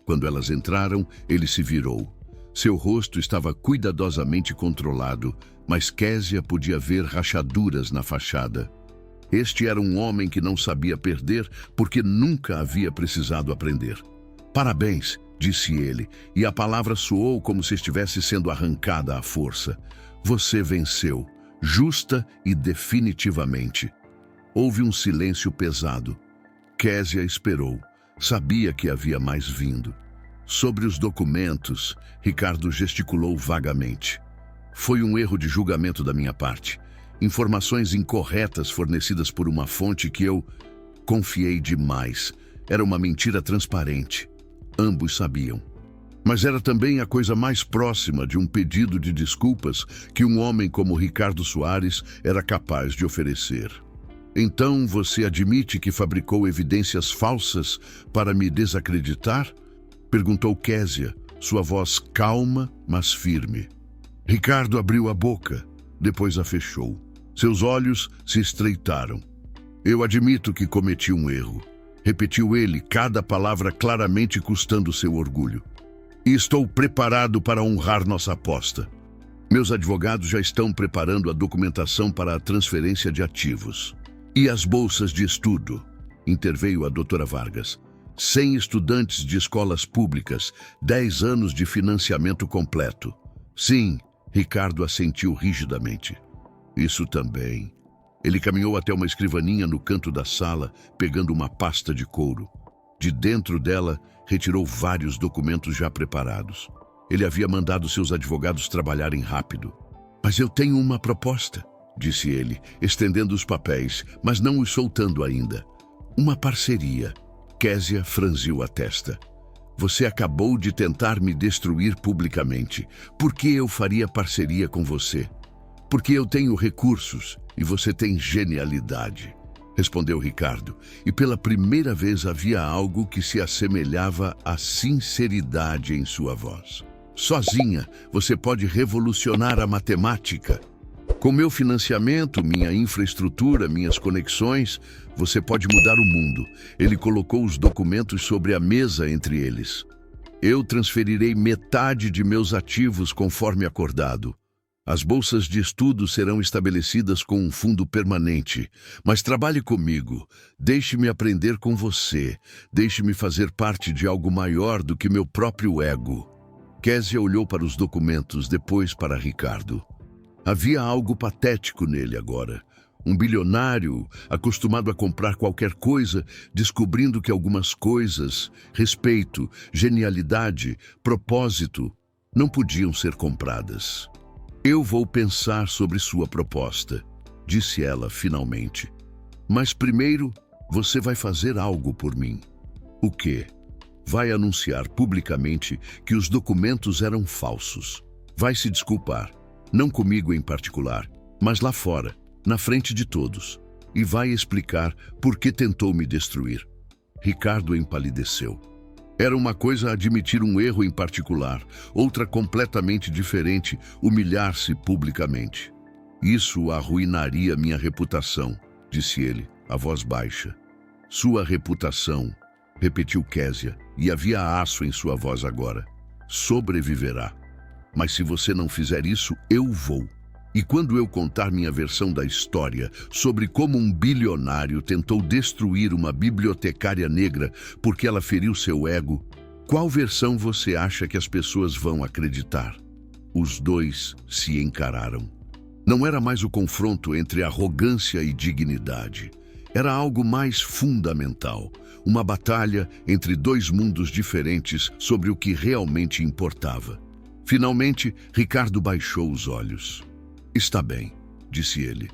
Quando elas entraram, ele se virou. Seu rosto estava cuidadosamente controlado, mas Késia podia ver rachaduras na fachada. Este era um homem que não sabia perder porque nunca havia precisado aprender. Parabéns, disse ele, e a palavra soou como se estivesse sendo arrancada à força. Você venceu, justa e definitivamente. Houve um silêncio pesado. Késia esperou. Sabia que havia mais vindo. Sobre os documentos, Ricardo gesticulou vagamente. Foi um erro de julgamento da minha parte. Informações incorretas fornecidas por uma fonte que eu confiei demais. Era uma mentira transparente. Ambos sabiam. Mas era também a coisa mais próxima de um pedido de desculpas que um homem como Ricardo Soares era capaz de oferecer. Então você admite que fabricou evidências falsas para me desacreditar? Perguntou Késia, sua voz calma, mas firme. Ricardo abriu a boca, depois a fechou. Seus olhos se estreitaram. Eu admito que cometi um erro. Repetiu ele, cada palavra claramente custando seu orgulho. E estou preparado para honrar nossa aposta. Meus advogados já estão preparando a documentação para a transferência de ativos. E as bolsas de estudo? Interveio a doutora Vargas. 100 estudantes de escolas públicas, 10 anos de financiamento completo. Sim, Ricardo assentiu rigidamente. Isso também. Ele caminhou até uma escrivaninha no canto da sala, pegando uma pasta de couro. De dentro dela, retirou vários documentos já preparados. Ele havia mandado seus advogados trabalharem rápido. Mas eu tenho uma proposta, disse ele, estendendo os papéis, mas não os soltando ainda. Uma parceria. Késia franziu a testa. Você acabou de tentar me destruir publicamente. Por que eu faria parceria com você? Porque eu tenho recursos e você tem genialidade, respondeu Ricardo, e pela primeira vez havia algo que se assemelhava à sinceridade em sua voz. Sozinha, você pode revolucionar a matemática. Com meu financiamento, minha infraestrutura, minhas conexões, você pode mudar o mundo. Ele colocou os documentos sobre a mesa entre eles. Eu transferirei metade de meus ativos conforme acordado. As bolsas de estudo serão estabelecidas com um fundo permanente. Mas trabalhe comigo. Deixe-me aprender com você. Deixe-me fazer parte de algo maior do que meu próprio ego. Késia olhou para os documentos, depois para Ricardo. Havia algo patético nele agora. Um bilionário, acostumado a comprar qualquer coisa, descobrindo que algumas coisas, respeito, genialidade, propósito, não podiam ser compradas. Eu vou pensar sobre sua proposta, disse ela finalmente. Mas primeiro, você vai fazer algo por mim. O quê? Vai anunciar publicamente que os documentos eram falsos. Vai se desculpar, não comigo em particular, mas lá fora, na frente de todos. E vai explicar por que tentou me destruir. Ricardo empalideceu. Era uma coisa admitir um erro em particular, outra completamente diferente, humilhar-se publicamente. Isso arruinaria minha reputação, disse ele, a voz baixa. Sua reputação, repetiu Késia, e havia aço em sua voz agora. Sobreviverá. Mas se você não fizer isso, eu vou. E quando eu contar minha versão da história sobre como um bilionário tentou destruir uma bibliotecária negra porque ela feriu seu ego, qual versão você acha que as pessoas vão acreditar? Os dois se encararam. Não era mais o confronto entre arrogância e dignidade. Era algo mais fundamental, uma batalha entre dois mundos diferentes sobre o que realmente importava. Finalmente, Ricardo baixou os olhos. Está bem, disse ele.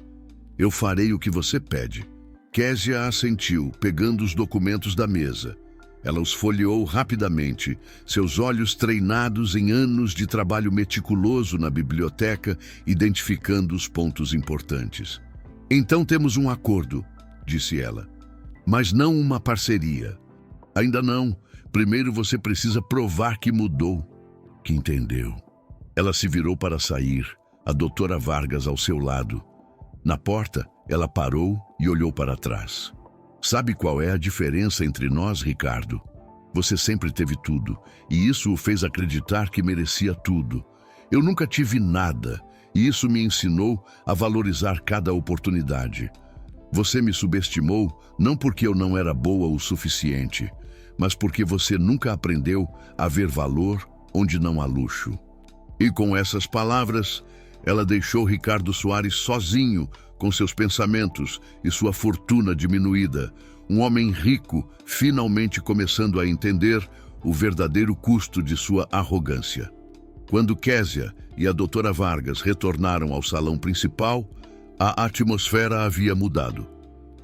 Eu farei o que você pede. Késia assentiu, pegando os documentos da mesa. Ela os folheou rapidamente, seus olhos treinados em anos de trabalho meticuloso na biblioteca, identificando os pontos importantes. Então temos um acordo, disse ela, mas não uma parceria. Ainda não. Primeiro você precisa provar que mudou, que entendeu. Ela se virou para sair, a doutora Vargas ao seu lado. Na porta, ela parou e olhou para trás. Sabe qual é a diferença entre nós, Ricardo? Você sempre teve tudo, e isso o fez acreditar que merecia tudo. Eu nunca tive nada, e isso me ensinou a valorizar cada oportunidade. Você me subestimou não porque eu não era boa o suficiente, mas porque você nunca aprendeu a ver valor onde não há luxo. E com essas palavras, ela deixou Ricardo Soares sozinho com seus pensamentos e sua fortuna diminuída, um homem rico finalmente começando a entender o verdadeiro custo de sua arrogância. Quando Késia e a doutora Vargas retornaram ao salão principal, a atmosfera havia mudado.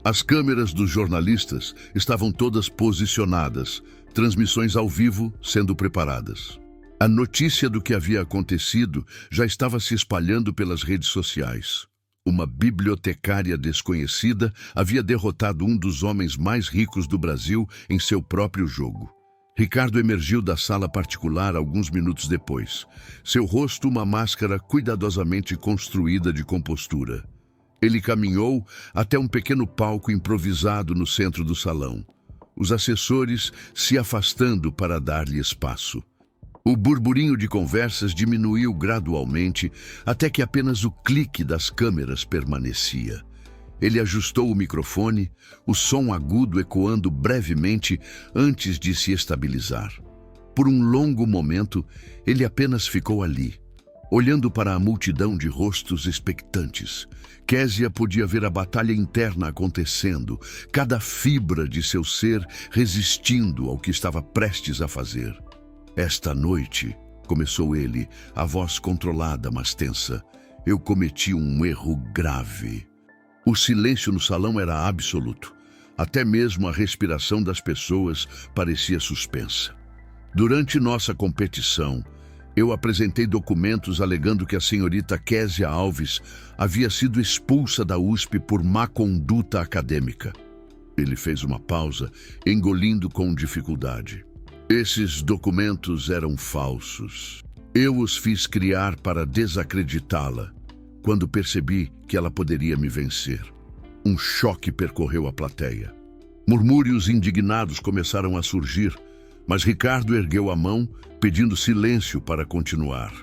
As câmeras dos jornalistas estavam todas posicionadas, transmissões ao vivo sendo preparadas. A notícia do que havia acontecido já estava se espalhando pelas redes sociais. Uma bibliotecária desconhecida havia derrotado um dos homens mais ricos do Brasil em seu próprio jogo. Ricardo emergiu da sala particular alguns minutos depois. Seu rosto uma máscara cuidadosamente construída de compostura. Ele caminhou até um pequeno palco improvisado no centro do salão. Os assessores se afastando para dar-lhe espaço. O burburinho de conversas diminuiu gradualmente até que apenas o clique das câmeras permanecia. Ele ajustou o microfone, o som agudo ecoando brevemente antes de se estabilizar. Por um longo momento, ele apenas ficou ali, olhando para a multidão de rostos expectantes. Késia podia ver a batalha interna acontecendo, cada fibra de seu ser resistindo ao que estava prestes a fazer. Esta noite, começou ele, a voz controlada, mas tensa, eu cometi um erro grave. O silêncio no salão era absoluto. Até mesmo a respiração das pessoas parecia suspensa. Durante nossa competição, eu apresentei documentos alegando que a senhorita Késia Alves havia sido expulsa da USP por má conduta acadêmica. Ele fez uma pausa, engolindo com dificuldade. Esses documentos eram falsos. Eu os fiz criar para desacreditá-la, quando percebi que ela poderia me vencer. Um choque percorreu a plateia. Murmúrios indignados começaram a surgir, mas Ricardo ergueu a mão, pedindo silêncio para continuar.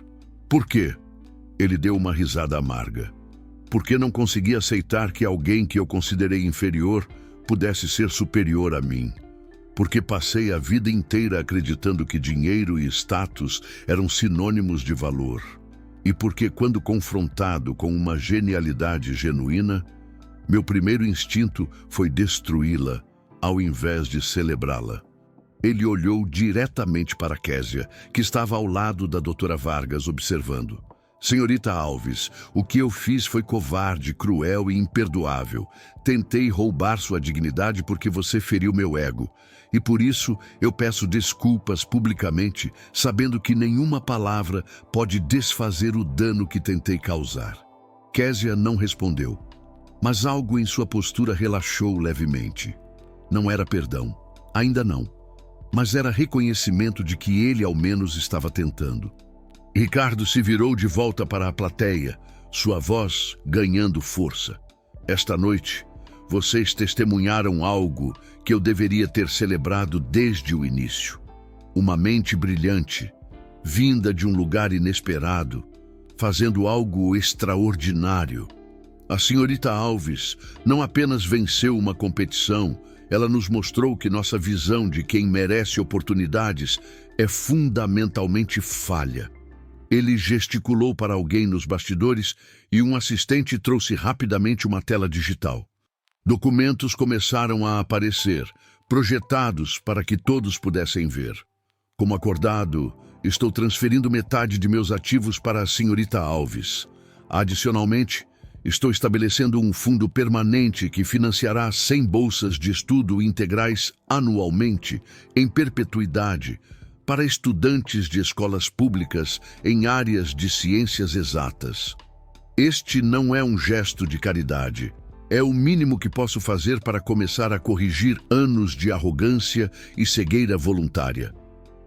Por quê? Ele deu uma risada amarga. Porque não conseguia aceitar que alguém que eu considerei inferior pudesse ser superior a mim. Porque passei a vida inteira acreditando que dinheiro e status eram sinônimos de valor. E porque, quando confrontado com uma genialidade genuína, meu primeiro instinto foi destruí-la, ao invés de celebrá-la. Ele olhou diretamente para Késia, que estava ao lado da doutora Vargas, observando. Senhorita Alves, o que eu fiz foi covarde, cruel e imperdoável. Tentei roubar sua dignidade porque você feriu meu ego. e por isso eu peço desculpas publicamente, sabendo que nenhuma palavra pode desfazer o dano que tentei causar. Késia não respondeu, mas algo em sua postura relaxou levemente. Não era perdão, ainda não, mas era reconhecimento de que ele ao menos estava tentando. Ricardo se virou de volta para a plateia, sua voz ganhando força. Esta noite, vocês testemunharam algo que eu deveria ter celebrado desde o início. Uma mente brilhante, vinda de um lugar inesperado, fazendo algo extraordinário. A senhorita Alves não apenas venceu uma competição, ela nos mostrou que nossa visão de quem merece oportunidades é fundamentalmente falha. Ele gesticulou para alguém nos bastidores e um assistente trouxe rapidamente uma tela digital. Documentos começaram a aparecer, projetados para que todos pudessem ver. Como acordado, estou transferindo metade de meus ativos para a senhorita Alves. Adicionalmente, estou estabelecendo um fundo permanente que financiará 100 bolsas de estudo integrais anualmente, em perpetuidade, para estudantes de escolas públicas em áreas de ciências exatas. Este não é um gesto de caridade. É o mínimo que posso fazer para começar a corrigir anos de arrogância e cegueira voluntária.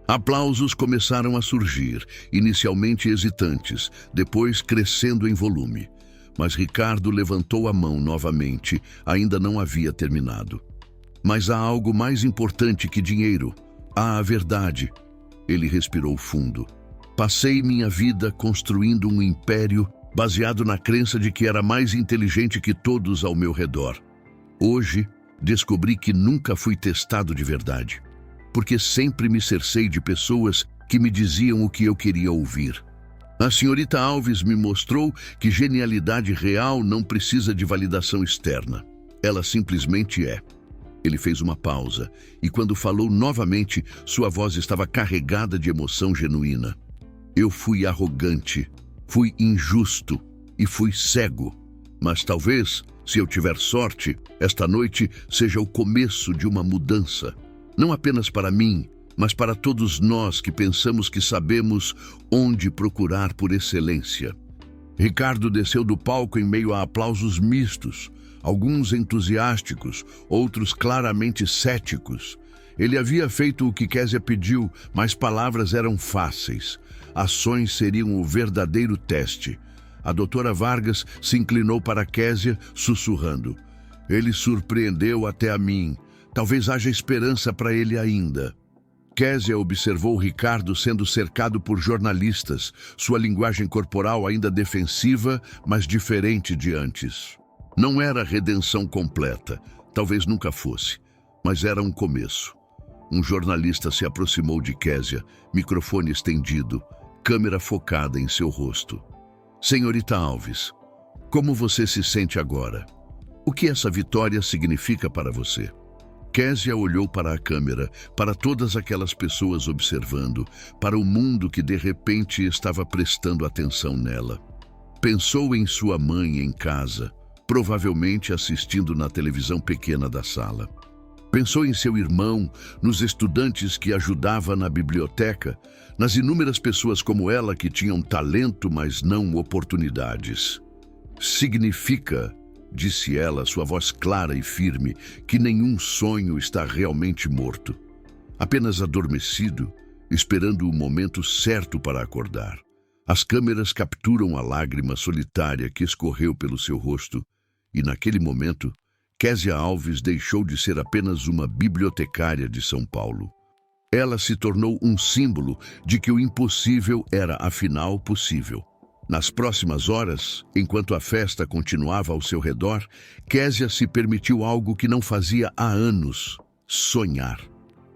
Aplausos começaram a surgir, inicialmente hesitantes, depois crescendo em volume. Mas Ricardo levantou a mão novamente, ainda não havia terminado. Mas há algo mais importante que dinheiro. Há a verdade. Ele respirou fundo. Passei minha vida construindo um império baseado na crença de que era mais inteligente que todos ao meu redor. Hoje, descobri que nunca fui testado de verdade, porque sempre me cercei de pessoas que me diziam o que eu queria ouvir. A senhorita Alves me mostrou que genialidade real não precisa de validação externa. Ela simplesmente é. Ele fez uma pausa, e quando falou novamente, sua voz estava carregada de emoção genuína. Eu fui arrogante, fui injusto e fui cego. Mas talvez, se eu tiver sorte, esta noite seja o começo de uma mudança. Não apenas para mim, mas para todos nós que pensamos que sabemos onde procurar por excelência. Ricardo desceu do palco em meio a aplausos mistos, alguns entusiásticos, outros claramente céticos. Ele havia feito o que Késia pediu, mas palavras eram fáceis. Ações seriam o verdadeiro teste. A doutora Vargas se inclinou para Késia, sussurrando. Ele surpreendeu até a mim. Talvez haja esperança para ele ainda. Késia observou Ricardo sendo cercado por jornalistas, sua linguagem corporal ainda defensiva, mas diferente de antes. Não era redenção completa, talvez nunca fosse, mas era um começo. Um jornalista se aproximou de Késia, microfone estendido, câmera focada em seu rosto. Senhorita Alves, como você se sente agora? O que essa vitória significa para você? Késia olhou para a câmera, para todas aquelas pessoas observando, para o mundo que de repente estava prestando atenção nela. Pensou em sua mãe em casa, provavelmente assistindo na televisão pequena da sala. Pensou em seu irmão, nos estudantes que ajudava na biblioteca, nas inúmeras pessoas como ela que tinham talento, mas não oportunidades. Significa, disse ela, sua voz clara e firme, que nenhum sonho está realmente morto, apenas adormecido, esperando o momento certo para acordar. As câmeras capturam a lágrima solitária que escorreu pelo seu rosto, e naquele momento, Késia Alves deixou de ser apenas uma bibliotecária de São Paulo. Ela se tornou um símbolo de que o impossível era, afinal, possível. Nas próximas horas, enquanto a festa continuava ao seu redor, Késia se permitiu algo que não fazia há anos: sonhar.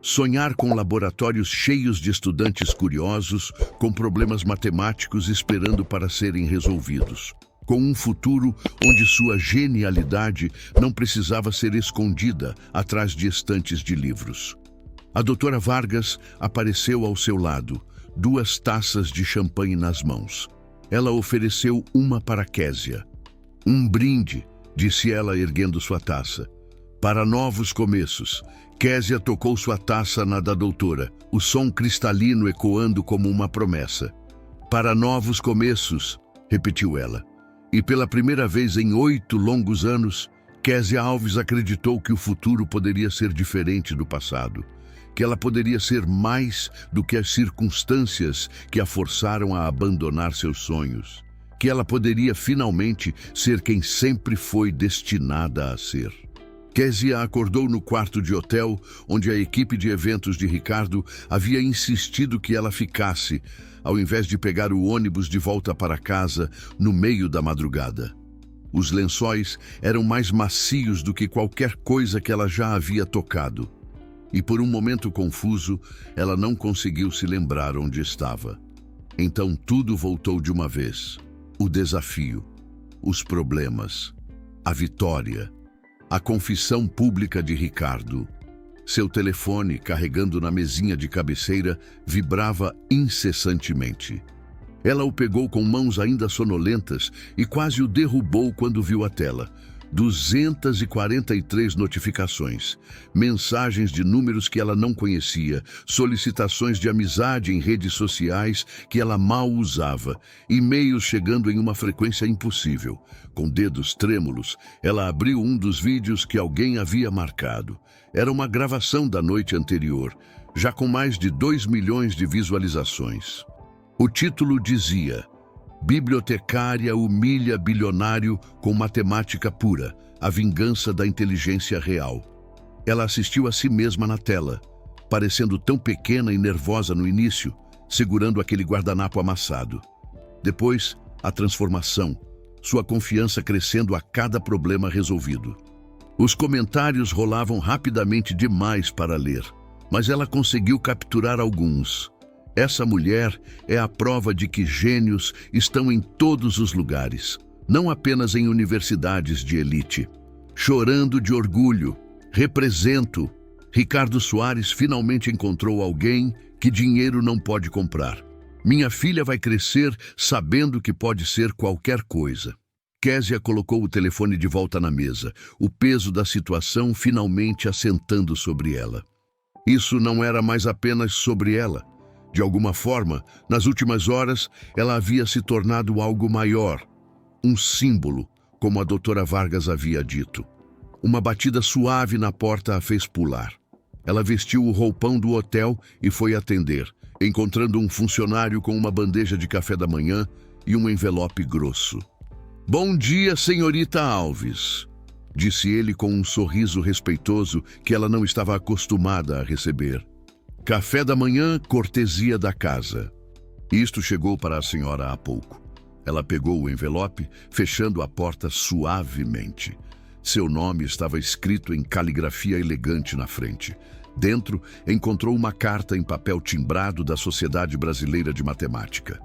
Sonhar com laboratórios cheios de estudantes curiosos, com problemas matemáticos esperando para serem resolvidos. Com um futuro onde sua genialidade não precisava ser escondida atrás de estantes de livros. A doutora Vargas apareceu ao seu lado, 2 taças de champanhe nas mãos. Ela ofereceu uma para Késia. Um brinde, disse ela erguendo sua taça. Para novos começos, Késia tocou sua taça na da doutora, o som cristalino ecoando como uma promessa. Para novos começos, repetiu ela. E pela primeira vez em 8 longos anos, Késia Alves acreditou que o futuro poderia ser diferente do passado, que ela poderia ser mais do que as circunstâncias que a forçaram a abandonar seus sonhos, que ela poderia finalmente ser quem sempre foi destinada a ser. Késia acordou no quarto de hotel, onde a equipe de eventos de Ricardo havia insistido que ela ficasse, ao invés de pegar o ônibus de volta para casa no meio da madrugada. Os lençóis eram mais macios do que qualquer coisa que ela já havia tocado. E por um momento confuso, ela não conseguiu se lembrar onde estava. Então tudo voltou de uma vez. O desafio, os problemas, a vitória, a confissão pública de Ricardo. Seu telefone, carregando na mesinha de cabeceira, vibrava incessantemente. Ela o pegou com mãos ainda sonolentas e quase o derrubou quando viu a tela. 243 notificações, mensagens de números que ela não conhecia, solicitações de amizade em redes sociais que ela mal usava, e-mails chegando em uma frequência impossível. Com dedos trêmulos, ela abriu um dos vídeos que alguém havia marcado. Era uma gravação da noite anterior, já com mais de 2 milhões de visualizações. O título dizia: Bibliotecária humilha bilionário com matemática pura, a vingança da inteligência real. Ela assistiu a si mesma na tela, parecendo tão pequena e nervosa no início, segurando aquele guardanapo amassado. Depois, a transformação, sua confiança crescendo a cada problema resolvido. Os comentários rolavam rapidamente demais para ler, mas ela conseguiu capturar alguns. Essa mulher é a prova de que gênios estão em todos os lugares, não apenas em universidades de elite. Chorando de orgulho, represento. Ricardo Soares finalmente encontrou alguém que dinheiro não pode comprar. Minha filha vai crescer sabendo que pode ser qualquer coisa. Késia colocou o telefone de volta na mesa, o peso da situação finalmente assentando sobre ela. Isso não era mais apenas sobre ela. De alguma forma, nas últimas horas, ela havia se tornado algo maior. Um símbolo, como a doutora Vargas havia dito. Uma batida suave na porta a fez pular. Ela vestiu o roupão do hotel e foi atender, encontrando um funcionário com uma bandeja de café da manhã e um envelope grosso. "Bom dia, senhorita Alves", disse ele com um sorriso respeitoso que ela não estava acostumada a receber. "Café da manhã, cortesia da casa." Isto chegou para a senhora há pouco. Ela pegou o envelope, fechando a porta suavemente. Seu nome estava escrito em caligrafia elegante na frente. Dentro, encontrou uma carta em papel timbrado da Sociedade Brasileira de Matemática.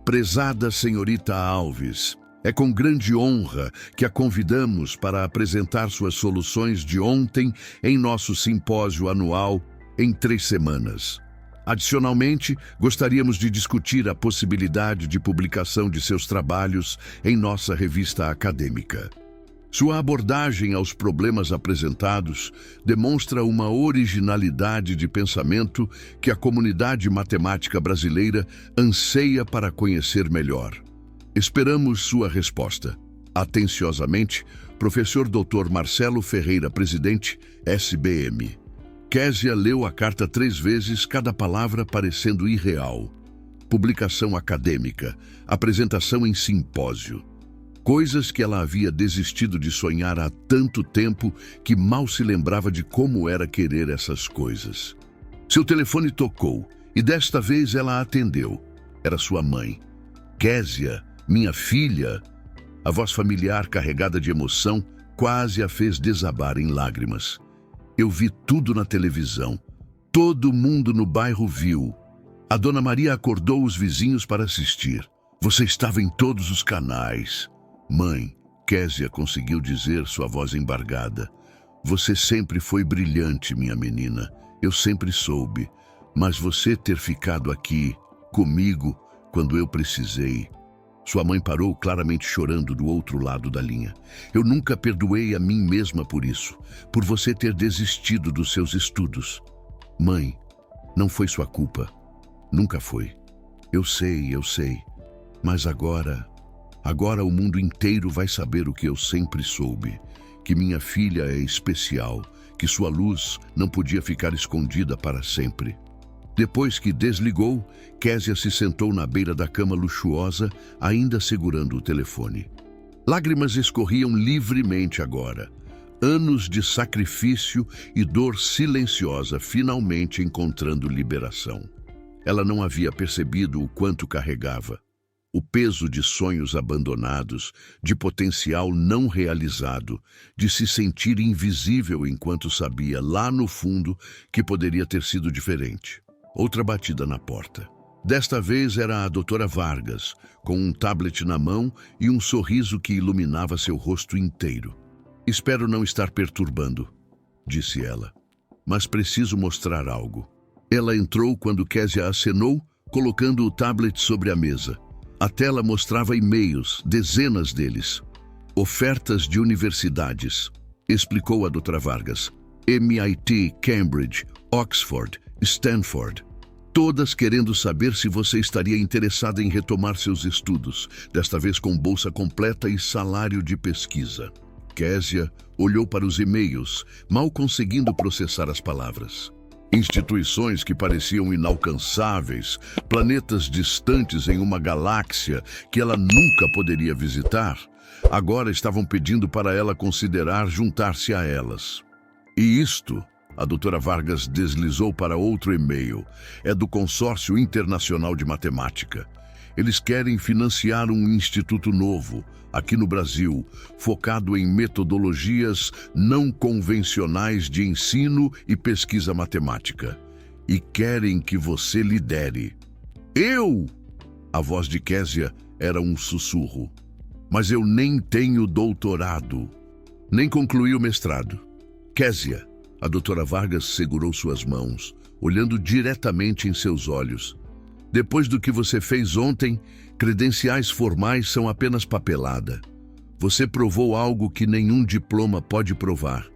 "Prezada senhorita Alves, é com grande honra que a convidamos para apresentar suas soluções de ontem em nosso simpósio anual em 3 semanas. Adicionalmente, gostaríamos de discutir a possibilidade de publicação de seus trabalhos em nossa revista acadêmica. Sua abordagem aos problemas apresentados demonstra uma originalidade de pensamento que a comunidade matemática brasileira anseia para conhecer melhor. Esperamos sua resposta. Atenciosamente, Professor Dr. Marcelo Ferreira, Presidente, SBM." Késia leu a carta 3 vezes, cada palavra parecendo irreal. Publicação acadêmica, apresentação em simpósio. Coisas que ela havia desistido de sonhar há tanto tempo que mal se lembrava de como era querer essas coisas. Seu telefone tocou e desta vez ela atendeu. Era sua mãe. "Késia, minha filha." A voz familiar carregada de emoção quase a fez desabar em lágrimas. "Eu vi tudo na televisão. Todo mundo no bairro viu. A Dona Maria acordou os vizinhos para assistir. Você estava em todos os canais." "Mãe", Késia conseguiu dizer, sua voz embargada. "Você sempre foi brilhante, minha menina. Eu sempre soube. Mas você ter ficado aqui, comigo, quando eu precisei." Sua mãe parou, claramente chorando do outro lado da linha. Eu nunca perdoei a mim mesma por isso, por você ter desistido dos seus estudos. Mãe, não foi sua culpa. Nunca foi. Eu sei. Mas agora o mundo inteiro vai saber o que eu sempre soube, que minha filha é especial, que sua luz não podia ficar escondida para sempre. Depois que desligou, Késia se sentou na beira da cama luxuosa, ainda segurando o telefone. Lágrimas escorriam livremente agora. Anos de sacrifício e dor silenciosa finalmente encontrando liberação. Ela não havia percebido o quanto carregava. O peso de sonhos abandonados, de potencial não realizado, de se sentir invisível enquanto sabia, lá no fundo, que poderia ter sido diferente. Outra batida na porta. Desta vez era a doutora Vargas, com um tablet na mão e um sorriso que iluminava seu rosto inteiro. Espero não estar perturbando, disse ela, mas preciso mostrar algo. Ela entrou quando Késia acenou, colocando o tablet sobre a mesa. A tela mostrava e-mails, dezenas deles. Ofertas de universidades, explicou a doutora Vargas. MIT, Cambridge, Oxford, Stanford. Todas querendo saber se você estaria interessada em retomar seus estudos, desta vez com bolsa completa e salário de pesquisa. Késia olhou para os e-mails, mal conseguindo processar as palavras. Instituições que pareciam inalcançáveis, planetas distantes em uma galáxia que ela nunca poderia visitar, agora estavam pedindo para ela considerar juntar-se a elas. E isto, a doutora Vargas deslizou para outro e-mail, é do Consórcio Internacional de Matemática. Eles querem financiar um instituto novo, aqui no Brasil, focado em metodologias não convencionais de ensino e pesquisa matemática. E querem que você lidere. Eu? A voz de Késia era um sussurro. Mas eu nem tenho doutorado. Nem concluí o mestrado. Késia, a doutora Vargas segurou suas mãos, olhando diretamente em seus olhos. Depois do que você fez ontem, credenciais formais são apenas papelada. Você provou algo que nenhum diploma pode provar,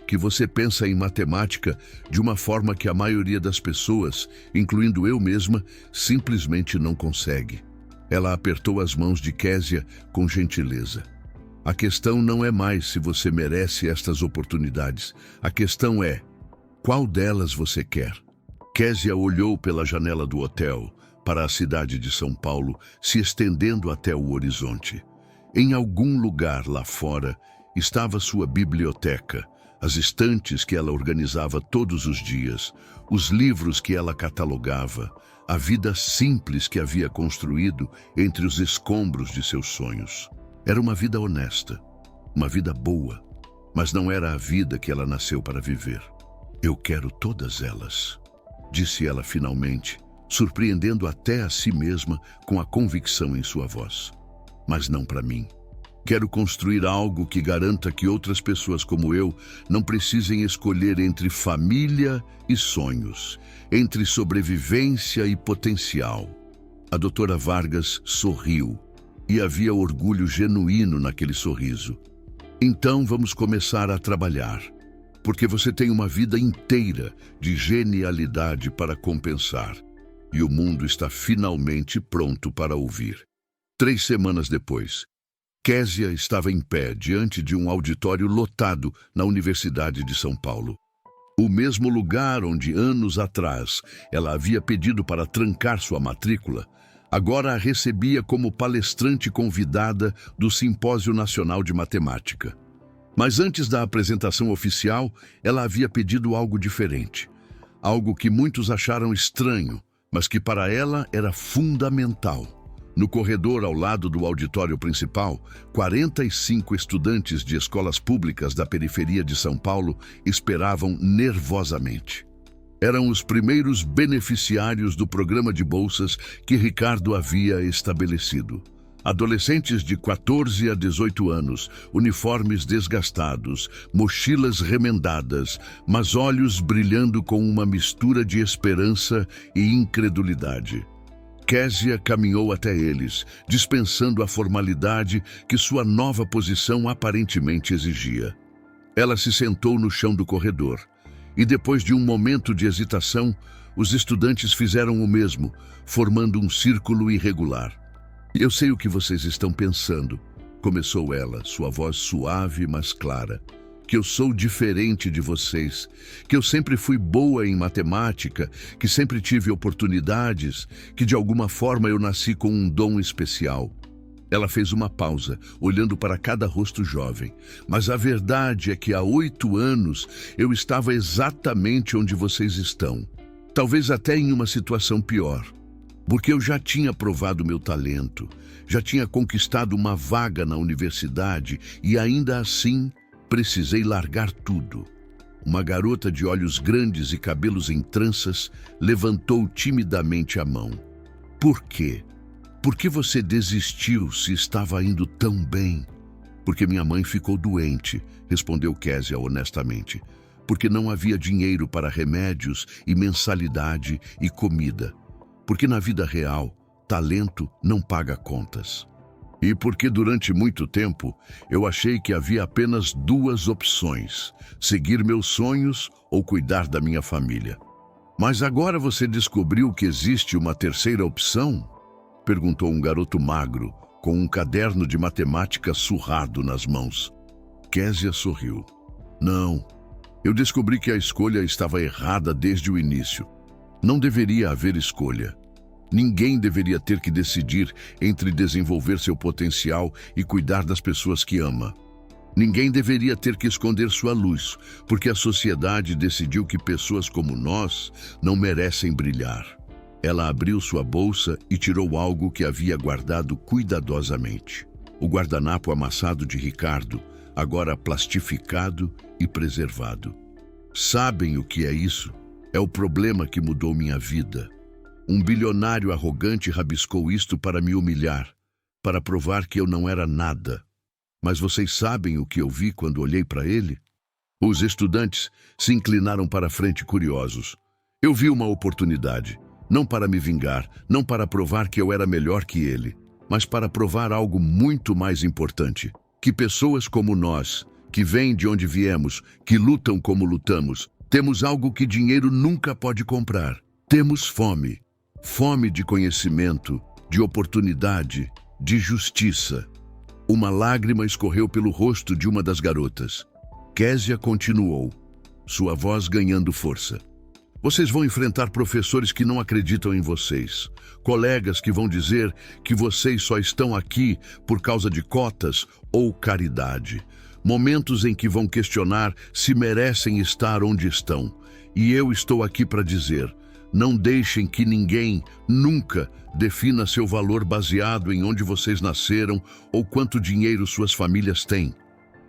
que você pensa em matemática de uma forma que a maioria das pessoas, incluindo eu mesma, simplesmente não consegue. Ela apertou as mãos de Késia com gentileza. A questão não é mais se você merece estas oportunidades. A questão é, qual delas você quer? Késia olhou pela janela do hotel, para a cidade de São Paulo, se estendendo até o horizonte. Em algum lugar lá fora estava sua biblioteca, as estantes que ela organizava todos os dias, os livros que ela catalogava, a vida simples que havia construído entre os escombros de seus sonhos. Era uma vida honesta, uma vida boa, mas não era a vida que ela nasceu para viver. Eu quero todas elas, disse ela finalmente, surpreendendo até a si mesma com a convicção em sua voz. Mas não para mim. Quero construir algo que garanta que outras pessoas como eu não precisem escolher entre família e sonhos, entre sobrevivência e potencial. A doutora Vargas sorriu, e havia orgulho genuíno naquele sorriso. Então vamos começar a trabalhar, porque você tem uma vida inteira de genialidade para compensar. E o mundo está finalmente pronto para ouvir. 3 semanas depois, Késia estava em pé diante de um auditório lotado na Universidade de São Paulo. O mesmo lugar onde, anos atrás, ela havia pedido para trancar sua matrícula, agora a recebia como palestrante convidada do Simpósio Nacional de Matemática. Mas antes da apresentação oficial, ela havia pedido algo diferente. Algo que muitos acharam estranho, mas que para ela era fundamental. No corredor ao lado do auditório principal, 45 estudantes de escolas públicas da periferia de São Paulo esperavam nervosamente. Eram os primeiros beneficiários do programa de bolsas que Ricardo havia estabelecido. Adolescentes de 14 a 18 anos, uniformes desgastados, mochilas remendadas, mas olhos brilhando com uma mistura de esperança e incredulidade. Késia caminhou até eles, dispensando a formalidade que sua nova posição aparentemente exigia. Ela se sentou no chão do corredor, e depois de um momento de hesitação, os estudantes fizeram o mesmo, formando um círculo irregular. "Eu sei o que vocês estão pensando", começou ela, sua voz suave, mas clara. "Que eu sou diferente de vocês, que eu sempre fui boa em matemática, que sempre tive oportunidades, que de alguma forma eu nasci com um dom especial." Ela fez uma pausa, olhando para cada rosto jovem. "Mas a verdade é que há 8 anos eu estava exatamente onde vocês estão. Talvez até em uma situação pior. Porque eu já tinha provado meu talento, já tinha conquistado uma vaga na universidade e ainda assim precisei largar tudo." Uma garota de olhos grandes e cabelos em tranças levantou timidamente a mão. "Por quê? Por que você desistiu se estava indo tão bem?" "Porque minha mãe ficou doente", respondeu Késia honestamente. "Porque não havia dinheiro para remédios e mensalidade e comida. Porque na vida real, talento não paga contas. E porque durante muito tempo eu achei que havia apenas 2 opções: seguir meus sonhos ou cuidar da minha família." "Mas agora você descobriu que existe uma terceira opção?" perguntou um garoto magro, com um caderno de matemática surrado nas mãos. Késia sorriu. "Não, eu descobri que a escolha estava errada desde o início. Não deveria haver escolha. Ninguém deveria ter que decidir entre desenvolver seu potencial e cuidar das pessoas que ama. Ninguém deveria ter que esconder sua luz, porque a sociedade decidiu que pessoas como nós não merecem brilhar." Ela abriu sua bolsa e tirou algo que havia guardado cuidadosamente. O guardanapo amassado de Ricardo, agora plastificado e preservado. "Sabem o que é isso? É o problema que mudou minha vida. Um bilionário arrogante rabiscou isto para me humilhar, para provar que eu não era nada. Mas vocês sabem o que eu vi quando olhei para ele?" Os estudantes se inclinaram para a frente curiosos. "Eu vi uma oportunidade, não para me vingar, não para provar que eu era melhor que ele, mas para provar algo muito mais importante, que pessoas como nós, que vêm de onde viemos, que lutam como lutamos, temos algo que dinheiro nunca pode comprar. Temos fome. Fome de conhecimento, de oportunidade, de justiça." Uma lágrima escorreu pelo rosto de uma das garotas. Késia continuou, sua voz ganhando força. "Vocês vão enfrentar professores que não acreditam em vocês, colegas que vão dizer que vocês só estão aqui por causa de cotas ou caridade. Momentos em que vão questionar se merecem estar onde estão. E eu estou aqui para dizer: não deixem que ninguém, nunca, defina seu valor baseado em onde vocês nasceram ou quanto dinheiro suas famílias têm."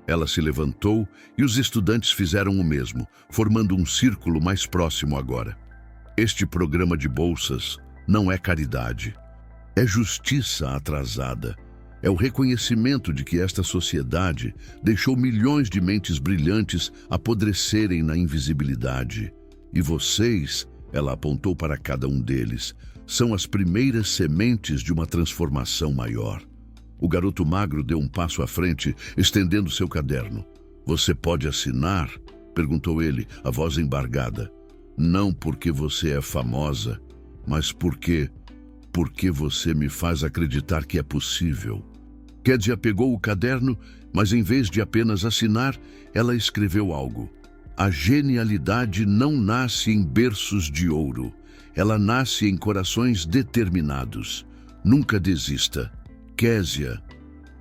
Ela se levantou e os estudantes fizeram o mesmo, formando um círculo mais próximo agora. "Este programa de bolsas não é caridade. É justiça atrasada. É o reconhecimento de que esta sociedade deixou milhões de mentes brilhantes apodrecerem na invisibilidade. E vocês," ela apontou para cada um deles, "são as primeiras sementes de uma transformação maior." O garoto magro deu um passo à frente, estendendo seu caderno. "Você pode assinar?" perguntou ele, a voz embargada. "Não porque você é famosa, mas porque você me faz acreditar que é possível." Késia pegou o caderno, mas em vez de apenas assinar, ela escreveu algo. "A genialidade não nasce em berços de ouro. Ela nasce em corações determinados. Nunca desista. Késia."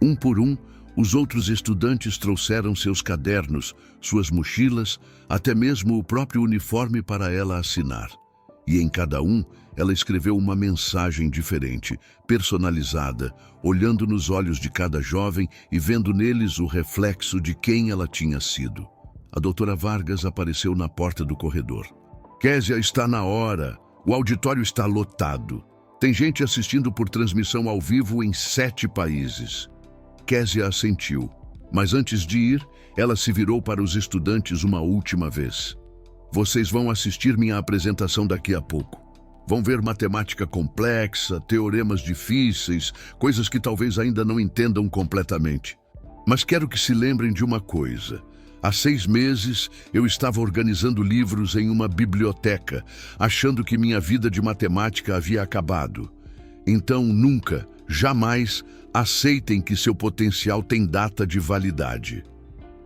Um por um, os outros estudantes trouxeram seus cadernos, suas mochilas, até mesmo o próprio uniforme para ela assinar. E em cada um, ela escreveu uma mensagem diferente, personalizada, olhando nos olhos de cada jovem e vendo neles o reflexo de quem ela tinha sido. A doutora Vargas apareceu na porta do corredor. "Késia, está na hora. O auditório está lotado. Tem gente assistindo por transmissão ao vivo em 7 países." Késia assentiu, mas antes de ir, ela se virou para os estudantes uma última vez. "Vocês vão assistir minha apresentação daqui a pouco. Vão ver matemática complexa, teoremas difíceis, coisas que talvez ainda não entendam completamente. Mas quero que se lembrem de uma coisa. Há 6 meses, eu estava organizando livros em uma biblioteca, achando que minha vida de matemática havia acabado. Então, nunca, jamais, aceitem que seu potencial tem data de validade.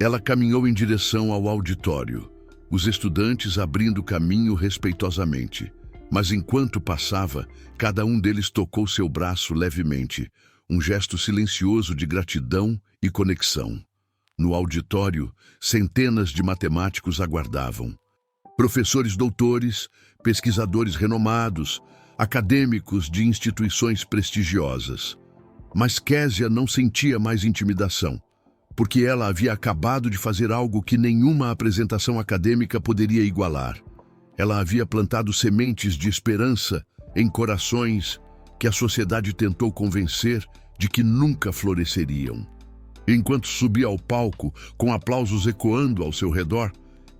Ela caminhou em direção ao auditório, os estudantes abrindo caminho respeitosamente. Mas enquanto passava, cada um deles tocou seu braço levemente, um gesto silencioso de gratidão e conexão. No auditório, centenas de matemáticos aguardavam. Professores doutores, pesquisadores renomados, acadêmicos de instituições prestigiosas. Mas Késia não sentia mais intimidação, porque ela havia acabado de fazer algo que nenhuma apresentação acadêmica poderia igualar. Ela havia plantado sementes de esperança em corações que a sociedade tentou convencer de que nunca floresceriam. Enquanto subia ao palco, com aplausos ecoando ao seu redor,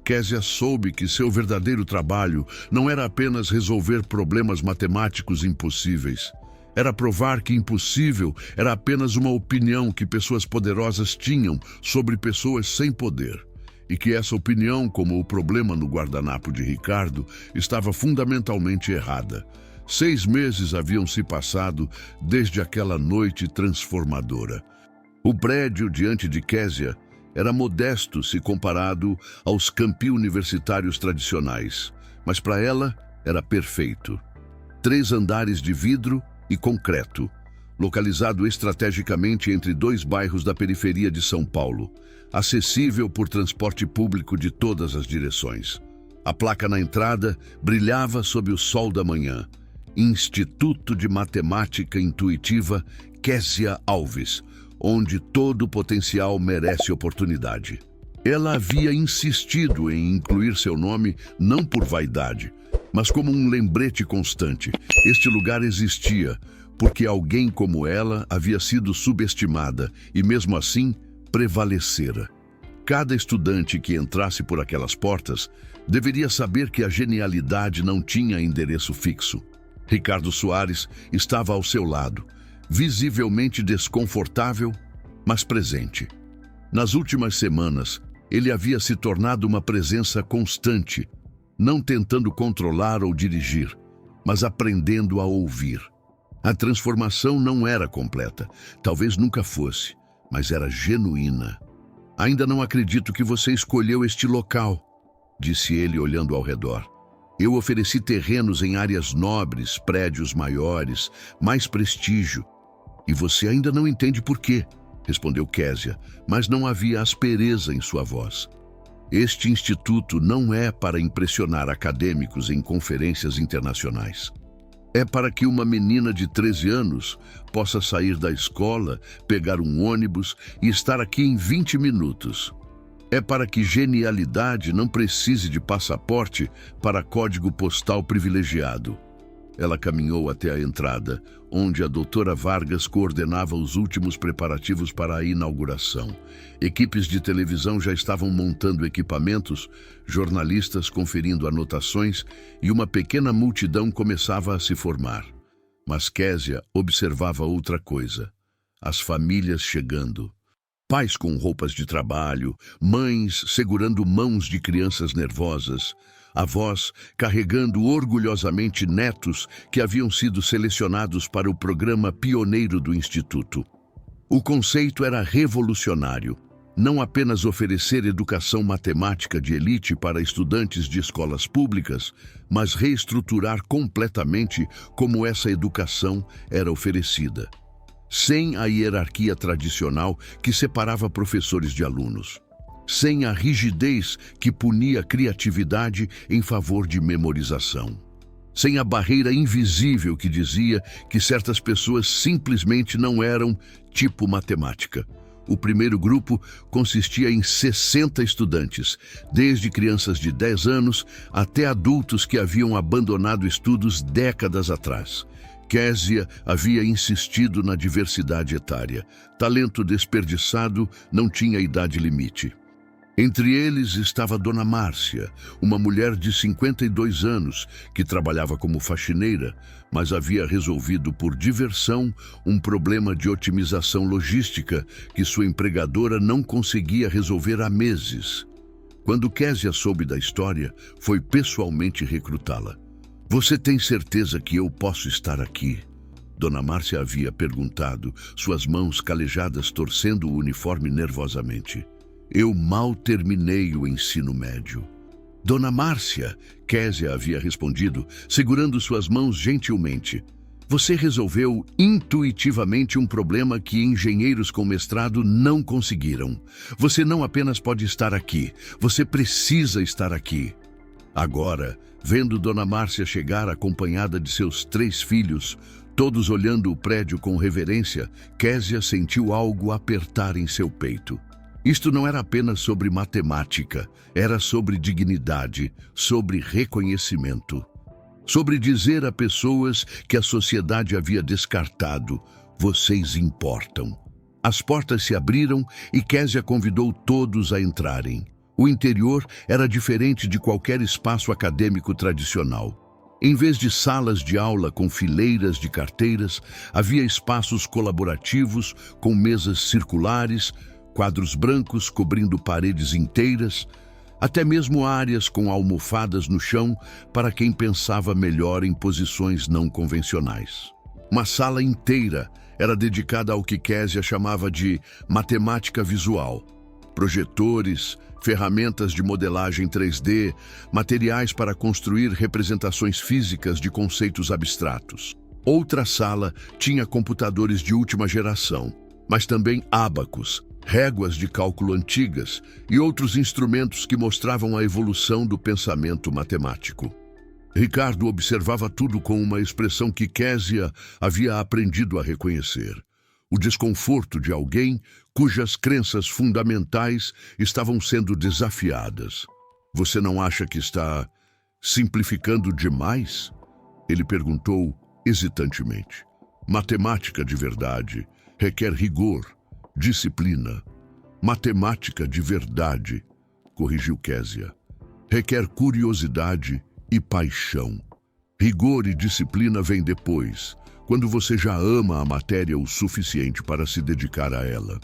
Késia soube que seu verdadeiro trabalho não era apenas resolver problemas matemáticos impossíveis. Era provar que impossível era apenas uma opinião que pessoas poderosas tinham sobre pessoas sem poder. E que essa opinião, como o problema no guardanapo de Ricardo, estava fundamentalmente errada. 6 meses haviam se passado desde aquela noite transformadora. O prédio diante de Késia era modesto se comparado aos campi universitários tradicionais, mas para ela era perfeito. 3 andares de vidro e concreto, localizado estrategicamente entre 2 bairros da periferia de São Paulo, acessível por transporte público de todas as direções. A placa na entrada brilhava sob o sol da manhã. Instituto de Matemática Intuitiva Késia Alves, onde todo potencial merece oportunidade. Ela havia insistido em incluir seu nome não por vaidade, mas como um lembrete constante. Este lugar existia porque alguém como ela havia sido subestimada e, mesmo assim, prevalecera. Cada estudante que entrasse por aquelas portas deveria saber que a genialidade não tinha endereço fixo. Ricardo Soares estava ao seu lado, visivelmente desconfortável, mas presente. Nas últimas semanas, ele havia se tornado uma presença constante, não tentando controlar ou dirigir, mas aprendendo a ouvir. A transformação não era completa, talvez nunca fosse, mas era genuína. Ainda não acredito que você escolheu este local, disse ele olhando ao redor. Eu ofereci terrenos em áreas nobres, prédios maiores, mais prestígio. E você ainda não entende por quê, respondeu Késia, mas não havia aspereza em sua voz. Este instituto não é para impressionar acadêmicos em conferências internacionais. É para que uma menina de 13 anos possa sair da escola, pegar um ônibus e estar aqui em 20 minutos. É para que genialidade não precise de passaporte para código postal privilegiado. Ela caminhou até a entrada, onde a doutora Vargas coordenava os últimos preparativos para a inauguração. Equipes de televisão já estavam montando equipamentos, jornalistas conferindo anotações e uma pequena multidão começava a se formar. Mas Késia observava outra coisa: as famílias chegando. Pais com roupas de trabalho, mães segurando mãos de crianças nervosas, avós carregando orgulhosamente netos que haviam sido selecionados para o programa pioneiro do Instituto. O conceito era revolucionário, não apenas oferecer educação matemática de elite para estudantes de escolas públicas, mas reestruturar completamente como essa educação era oferecida, sem a hierarquia tradicional que separava professores de alunos, sem a rigidez que punia a criatividade em favor de memorização, sem a barreira invisível que dizia que certas pessoas simplesmente não eram tipo matemática. O primeiro grupo consistia em 60 estudantes, desde crianças de 10 anos até adultos que haviam abandonado estudos décadas atrás. Késia havia insistido na diversidade etária. Talento desperdiçado não tinha idade limite. Entre eles estava Dona Márcia, uma mulher de 52 anos que trabalhava como faxineira, mas havia resolvido por diversão um problema de otimização logística que sua empregadora não conseguia resolver há meses. Quando Késia soube da história, foi pessoalmente recrutá-la. "Você tem certeza que eu posso estar aqui?" Dona Márcia havia perguntado, suas mãos calejadas torcendo o uniforme nervosamente. "Eu mal terminei o ensino médio." "Dona Márcia," Késia havia respondido, segurando suas mãos gentilmente, "você resolveu intuitivamente um problema que engenheiros com mestrado não conseguiram. Você não apenas pode estar aqui, você precisa estar aqui." Agora, vendo Dona Márcia chegar acompanhada de seus 3 filhos, todos olhando o prédio com reverência, Késia sentiu algo apertar em seu peito. Isto não era apenas sobre matemática, era sobre dignidade, sobre reconhecimento. Sobre dizer a pessoas que a sociedade havia descartado, "Vocês importam." As portas se abriram e Késia convidou todos a entrarem. O interior era diferente de qualquer espaço acadêmico tradicional. Em vez de salas de aula com fileiras de carteiras, havia espaços colaborativos com mesas circulares, quadros brancos cobrindo paredes inteiras, até mesmo áreas com almofadas no chão para quem pensava melhor em posições não convencionais. Uma sala inteira era dedicada ao que Késia chamava de matemática visual. Projetores, ferramentas de modelagem 3D, materiais para construir representações físicas de conceitos abstratos. Outra sala tinha computadores de última geração, mas também ábacos, réguas de cálculo antigas e outros instrumentos que mostravam a evolução do pensamento matemático. Ricardo observava tudo com uma expressão que Késia havia aprendido a reconhecer. O desconforto de alguém cujas crenças fundamentais estavam sendo desafiadas. "Você não acha que está simplificando demais?" Ele perguntou hesitantemente. "Matemática de verdade requer rigor, disciplina." "Matemática de verdade," corrigiu Késia, "requer curiosidade e paixão. Rigor e disciplina vêm depois, quando você já ama a matéria o suficiente para se dedicar a ela."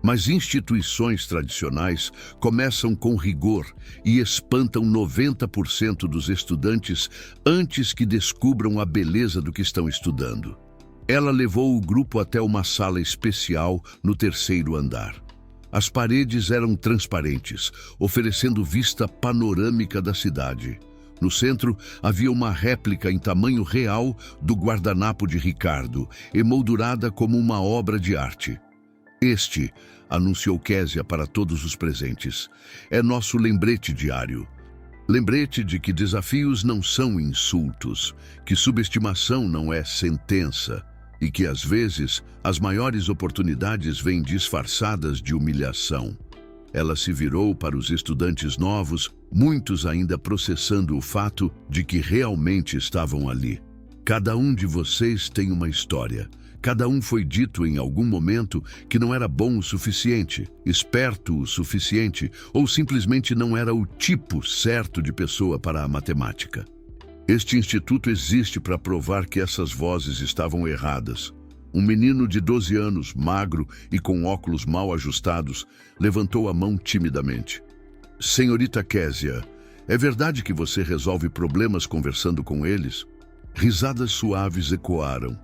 Mas instituições tradicionais começam com rigor e espantam 90% dos estudantes antes que descubram a beleza do que estão estudando. Ela levou o grupo até uma sala especial no 3º andar. As paredes eram transparentes, oferecendo vista panorâmica da cidade. No centro, havia uma réplica em tamanho real do guardanapo de Ricardo, emoldurada como uma obra de arte. "Este," anunciou Késia para todos os presentes, "é nosso lembrete diário. Lembrete de que desafios não são insultos, que subestimação não é sentença, e que, às vezes, as maiores oportunidades vêm disfarçadas de humilhação." Ela se virou para os estudantes novos, muitos ainda processando o fato de que realmente estavam ali. "Cada um de vocês tem uma história. Cada um foi dito em algum momento que não era bom o suficiente, esperto o suficiente, ou simplesmente não era o tipo certo de pessoa para a matemática. Este instituto existe para provar que essas vozes estavam erradas." Um menino de 12 anos, magro e com óculos mal ajustados, levantou a mão timidamente. "Senhorita Késia, é verdade que você resolve problemas conversando com eles?" Risadas suaves ecoaram,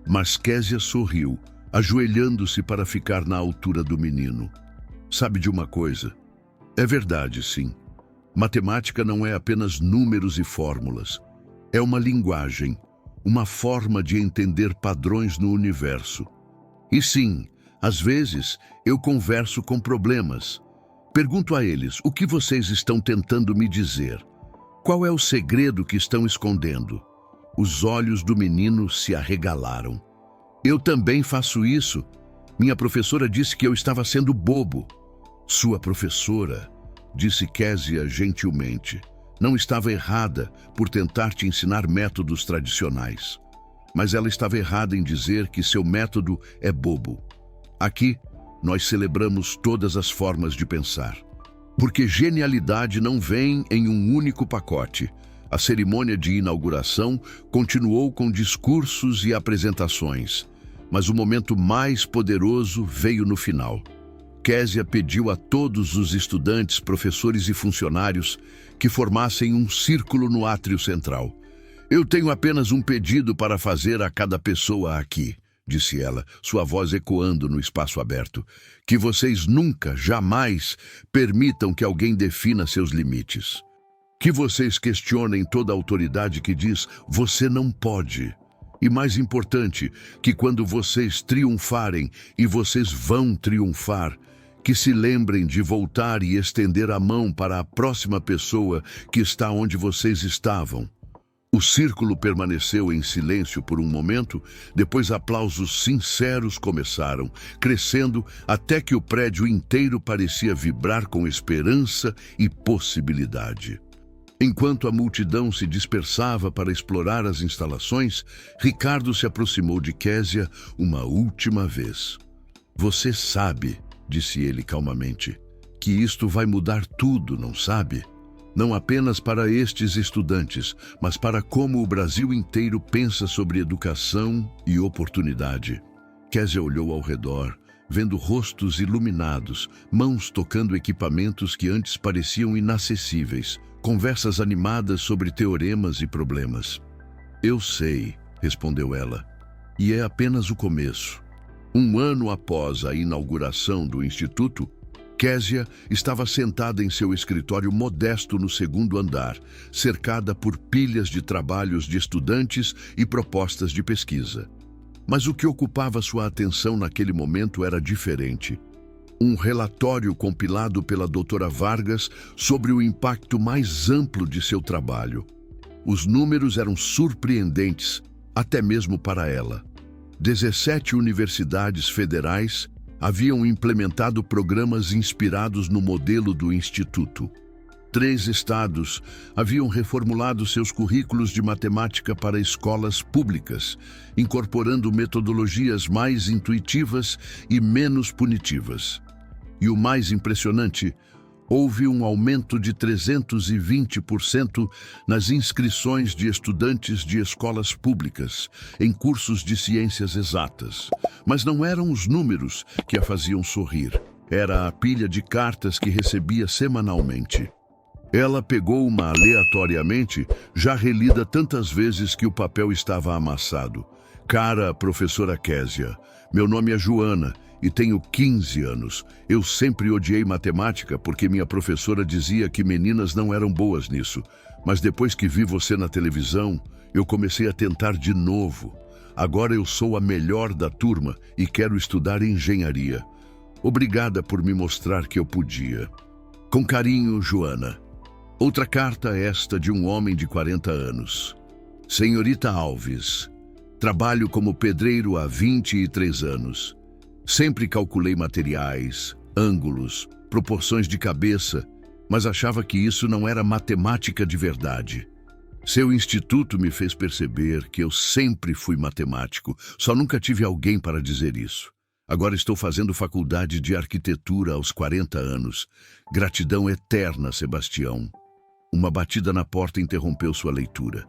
mas Késia sorriu, ajoelhando-se para ficar na altura do menino. "Sabe de uma coisa? É verdade, sim. Matemática não é apenas números e fórmulas. É uma linguagem, uma forma de entender padrões no universo. E sim, às vezes, eu converso com problemas. Pergunto a eles, o que vocês estão tentando me dizer? Qual é o segredo que estão escondendo?" Os olhos do menino se arregalaram. "Eu também faço isso. Minha professora disse que eu estava sendo bobo." "Sua professora," disse Késia gentilmente, "não estava errada por tentar te ensinar métodos tradicionais. Mas ela estava errada em dizer que seu método é bobo. Aqui, nós celebramos todas as formas de pensar. Porque genialidade não vem em um único pacote. A cerimônia de inauguração continuou com discursos e apresentações, mas o momento mais poderoso veio no final. Késia pediu a todos os estudantes, professores e funcionários que formassem um círculo no átrio central. Eu tenho apenas um pedido para fazer a cada pessoa aqui, disse ela, sua voz ecoando no espaço aberto. Que vocês nunca, jamais, permitam que alguém defina seus limites. Que vocês questionem toda a autoridade que diz, você não pode. E mais importante, que quando vocês triunfarem, e vocês vão triunfar, que se lembrem de voltar e estender a mão para a próxima pessoa que está onde vocês estavam. O círculo permaneceu em silêncio por um momento, depois aplausos sinceros começaram, crescendo até que o prédio inteiro parecia vibrar com esperança e possibilidade. Enquanto a multidão se dispersava para explorar as instalações, Ricardo se aproximou de Késia uma última vez. Você sabe, disse ele calmamente, que isto vai mudar tudo, não sabe? Não apenas para estes estudantes, mas para como o Brasil inteiro pensa sobre educação e oportunidade. Késia olhou ao redor, vendo rostos iluminados, mãos tocando equipamentos que antes pareciam inacessíveis, conversas animadas sobre teoremas e problemas. Eu sei, respondeu ela, e é apenas o começo. Um ano após a inauguração do Instituto, Késia estava sentada em seu escritório modesto no segundo andar, cercada por pilhas de trabalhos de estudantes e propostas de pesquisa. Mas o que ocupava sua atenção naquele momento era diferente. Um relatório compilado pela doutora Vargas sobre o impacto mais amplo de seu trabalho. Os números eram surpreendentes, até mesmo para ela. 17 universidades federais haviam implementado programas inspirados no modelo do Instituto. 3 estados haviam reformulado seus currículos de matemática para escolas públicas, incorporando metodologias mais intuitivas e menos punitivas. E o mais impressionante, houve um aumento de 320% nas inscrições de estudantes de escolas públicas em cursos de ciências exatas. Mas não eram os números que a faziam sorrir. Era a pilha de cartas que recebia semanalmente. Ela pegou uma aleatoriamente, já relida tantas vezes que o papel estava amassado. Cara professora Késia, meu nome é Joana e tenho 15 anos. Eu sempre odiei matemática porque minha professora dizia que meninas não eram boas nisso. Mas depois que vi você na televisão, eu comecei a tentar de novo. Agora eu sou a melhor da turma e quero estudar engenharia. Obrigada por me mostrar que eu podia. Com carinho, Joana. Outra carta esta de um homem de 40 anos. Senhorita Alves, trabalho como pedreiro há 23 anos. Sempre calculei materiais, ângulos, proporções de cabeça, mas achava que isso não era matemática de verdade. Seu instituto me fez perceber que eu sempre fui matemático, só nunca tive alguém para dizer isso. Agora estou fazendo faculdade de arquitetura aos 40 anos. Gratidão eterna, Sebastião. Uma batida na porta interrompeu sua leitura.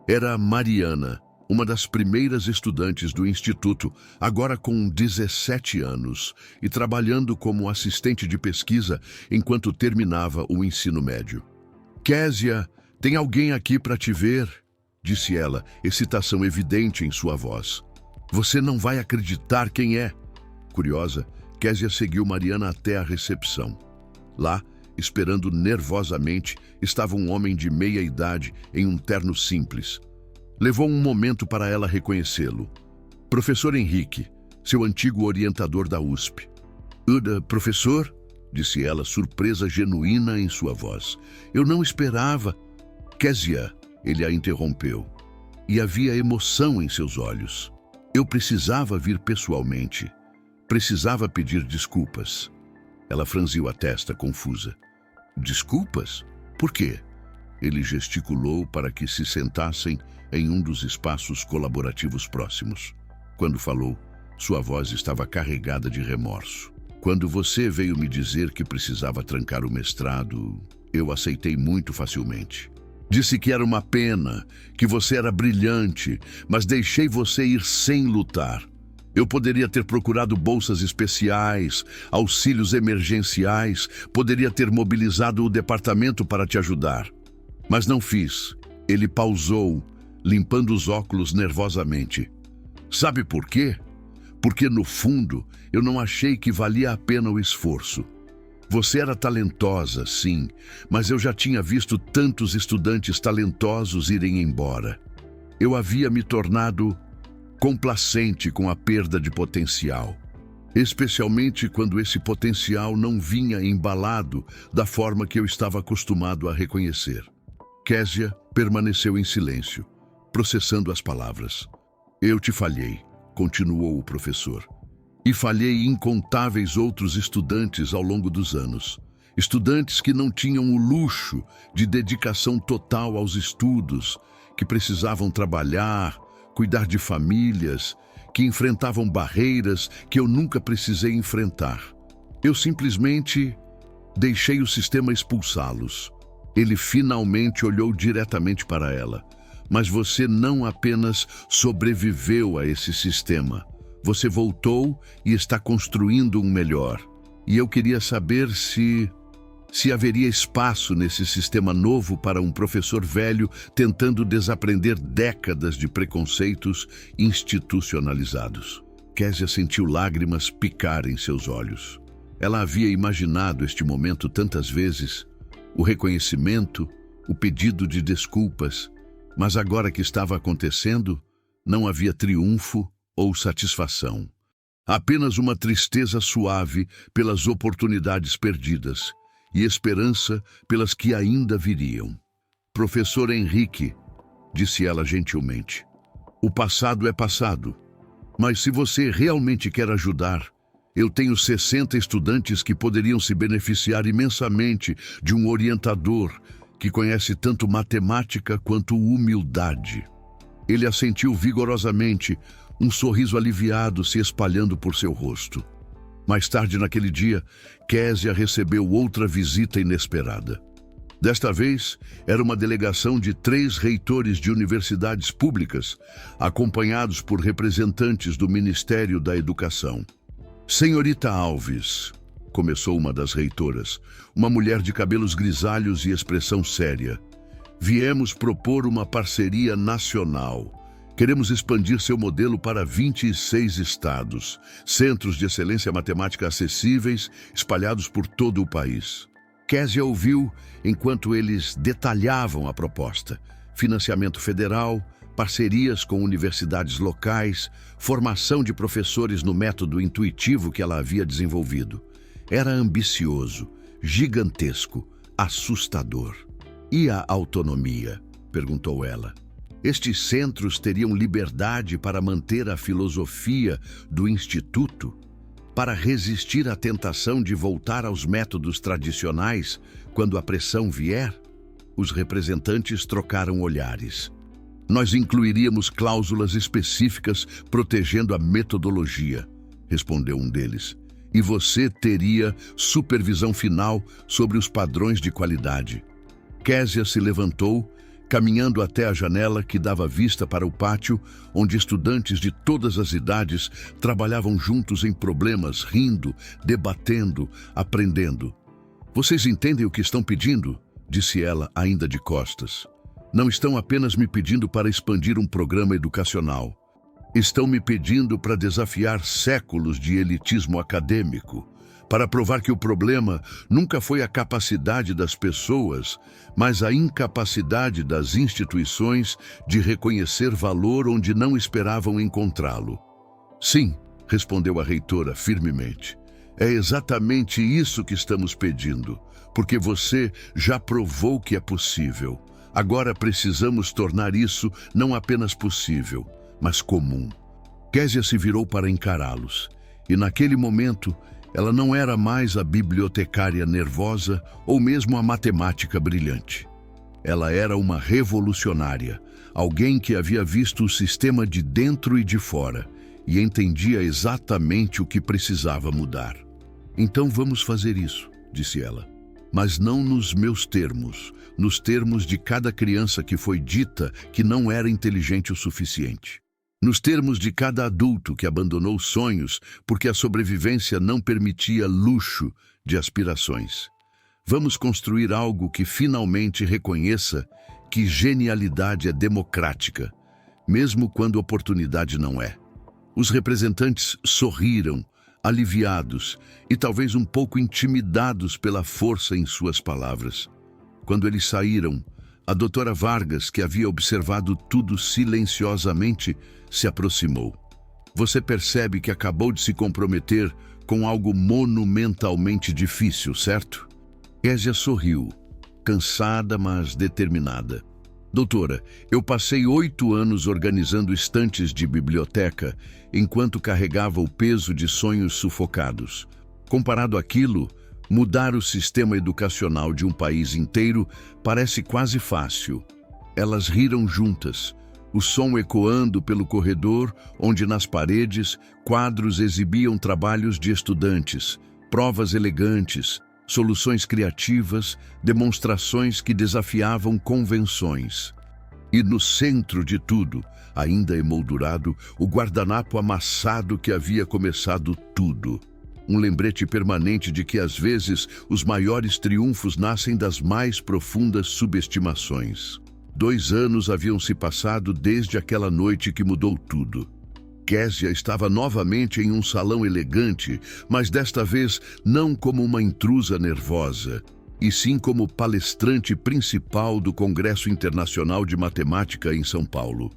Era Mariana, uma das primeiras estudantes do instituto, agora com 17 anos, e trabalhando como assistente de pesquisa enquanto terminava o ensino médio. Késia, tem alguém aqui para te ver? Disse ela, excitação evidente em sua voz. Você não vai acreditar quem é. Curiosa, Késia seguiu Mariana até a recepção. Lá, esperando nervosamente, estava um homem de meia idade em um terno simples. Levou um momento para ela reconhecê-lo. Professor Henrique, seu antigo orientador da USP. Professor? Disse ela, surpresa genuína em sua voz. Eu não esperava. Késia, ele a interrompeu. E havia emoção em seus olhos. Eu precisava vir pessoalmente. Precisava pedir desculpas. Ela franziu a testa, confusa. Desculpas? Por quê? Ele gesticulou para que se sentassem em um dos espaços colaborativos próximos. Quando falou, sua voz estava carregada de remorso. Quando você veio me dizer que precisava trancar o mestrado, eu aceitei muito facilmente. Disse que era uma pena, que você era brilhante, mas deixei você ir sem lutar. Eu poderia ter procurado bolsas especiais, auxílios emergenciais, poderia ter mobilizado o departamento para te ajudar. Mas não fiz. Ele pausou, limpando os óculos nervosamente. Sabe por quê? Porque, no fundo, eu não achei que valia a pena o esforço. Você era talentosa, sim, mas eu já tinha visto tantos estudantes talentosos irem embora. Eu havia me tornado complacente com a perda de potencial, especialmente quando esse potencial não vinha embalado da forma que eu estava acostumado a reconhecer. Késia permaneceu em silêncio, processando as palavras. Eu te falhei, continuou o professor. E falhei incontáveis outros estudantes ao longo dos anos. Estudantes que não tinham o luxo de dedicação total aos estudos, que precisavam trabalhar, cuidar de famílias, que enfrentavam barreiras que eu nunca precisei enfrentar. Eu simplesmente deixei o sistema expulsá-los. Ele finalmente olhou diretamente para ela. Mas você não apenas sobreviveu a esse sistema. Você voltou e está construindo um melhor. E eu queria saber se haveria espaço nesse sistema novo para um professor velho tentando desaprender décadas de preconceitos institucionalizados. Késia sentiu lágrimas picar em seus olhos. Ela havia imaginado este momento tantas vezes, o reconhecimento, o pedido de desculpas, mas agora que estava acontecendo, não havia triunfo ou satisfação. Apenas uma tristeza suave pelas oportunidades perdidas e esperança pelas que ainda viriam. Professor Henrique, disse ela gentilmente, o passado é passado, mas se você realmente quer ajudar, eu tenho 60 estudantes que poderiam se beneficiar imensamente de um orientador que conhece tanto matemática quanto humildade. Ele assentiu vigorosamente, um sorriso aliviado se espalhando por seu rosto. Mais tarde naquele dia, Késia recebeu outra visita inesperada. Desta vez, era uma delegação de 3 reitores de universidades públicas, acompanhados por representantes do Ministério da Educação. Senhorita Alves, começou uma das reitoras, uma mulher de cabelos grisalhos e expressão séria. Viemos propor uma parceria nacional. Queremos expandir seu modelo para 26 estados, centros de excelência matemática acessíveis, espalhados por todo o país. Késia ouviu enquanto eles detalhavam a proposta. Financiamento federal, parcerias com universidades locais, formação de professores no método intuitivo que ela havia desenvolvido. Era ambicioso, gigantesco, assustador. E a autonomia? Perguntou ela. Estes centros teriam liberdade para manter a filosofia do Instituto? Para resistir à tentação de voltar aos métodos tradicionais quando a pressão vier? Os representantes trocaram olhares. Nós incluiríamos cláusulas específicas protegendo a metodologia, respondeu um deles. E você teria supervisão final sobre os padrões de qualidade. Késia se levantou, caminhando até a janela que dava vista para o pátio, onde estudantes de todas as idades trabalhavam juntos em problemas, rindo, debatendo, aprendendo. Vocês entendem o que estão pedindo? Disse ela, ainda de costas. Não estão apenas me pedindo para expandir um programa educacional. Estão me pedindo para desafiar séculos de elitismo acadêmico, para provar que o problema nunca foi a capacidade das pessoas, mas a incapacidade das instituições de reconhecer valor onde não esperavam encontrá-lo. Sim, respondeu a reitora firmemente. É exatamente isso que estamos pedindo, porque você já provou que é possível. Agora precisamos tornar isso não apenas possível, mas comum. Késia se virou para encará-los, e naquele momento ela não era mais a bibliotecária nervosa ou mesmo a matemática brilhante. Ela era uma revolucionária, alguém que havia visto o sistema de dentro e de fora e entendia exatamente o que precisava mudar. Então vamos fazer isso, disse ela. Mas não nos meus termos, nos termos de cada criança que foi dita que não era inteligente o suficiente. Nos termos de cada adulto que abandonou sonhos porque a sobrevivência não permitia luxo de aspirações. Vamos construir algo que finalmente reconheça que genialidade é democrática, mesmo quando oportunidade não é. Os representantes sorriram, aliviados e talvez um pouco intimidados pela força em suas palavras. Quando eles saíram, a doutora Vargas, que havia observado tudo silenciosamente, se aproximou. Você percebe que acabou de se comprometer com algo monumentalmente difícil, certo? Késia sorriu, cansada, mas determinada. Doutora, eu passei 8 anos organizando estantes de biblioteca enquanto carregava o peso de sonhos sufocados. Comparado àquilo, mudar o sistema educacional de um país inteiro parece quase fácil. Elas riram juntas, o som ecoando pelo corredor, onde nas paredes quadros exibiam trabalhos de estudantes, provas elegantes, soluções criativas, demonstrações que desafiavam convenções. E no centro de tudo, ainda emoldurado, o guardanapo amassado que havia começado tudo. Um lembrete permanente de que, às vezes, os maiores triunfos nascem das mais profundas subestimações. 2 anos haviam se passado desde aquela noite que mudou tudo. Késia estava novamente em um salão elegante, mas desta vez não como uma intrusa nervosa, e sim como palestrante principal do Congresso Internacional de Matemática em São Paulo.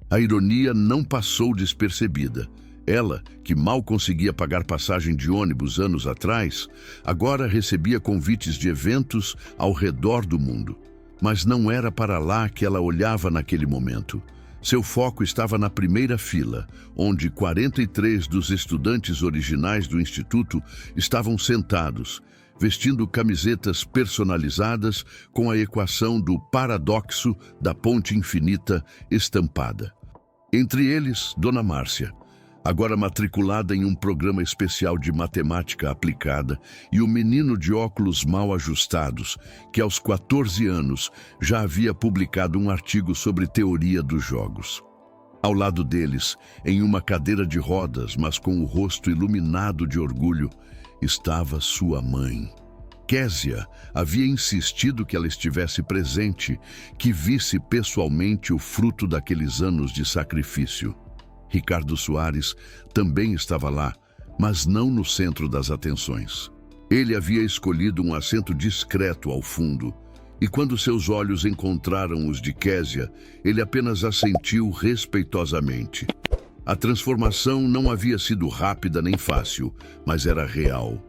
A ironia não passou despercebida. Ela, que mal conseguia pagar passagem de ônibus anos atrás, agora recebia convites de eventos ao redor do mundo. Mas não era para lá que ela olhava naquele momento. Seu foco estava na primeira fila, onde 43 dos estudantes originais do Instituto estavam sentados, vestindo camisetas personalizadas com a equação do paradoxo da ponte infinita estampada. Entre eles, Dona Márcia, agora matriculada em um programa especial de matemática aplicada, e o menino de óculos mal ajustados, que aos 14 anos já havia publicado um artigo sobre teoria dos jogos. Ao lado deles, em uma cadeira de rodas, mas com o rosto iluminado de orgulho, estava sua mãe. Késia havia insistido que ela estivesse presente, que visse pessoalmente o fruto daqueles anos de sacrifício. Ricardo Soares também estava lá, mas não no centro das atenções. Ele havia escolhido um assento discreto ao fundo, e quando seus olhos encontraram os de Késia, ele apenas assentiu respeitosamente. A transformação não havia sido rápida nem fácil, mas era real.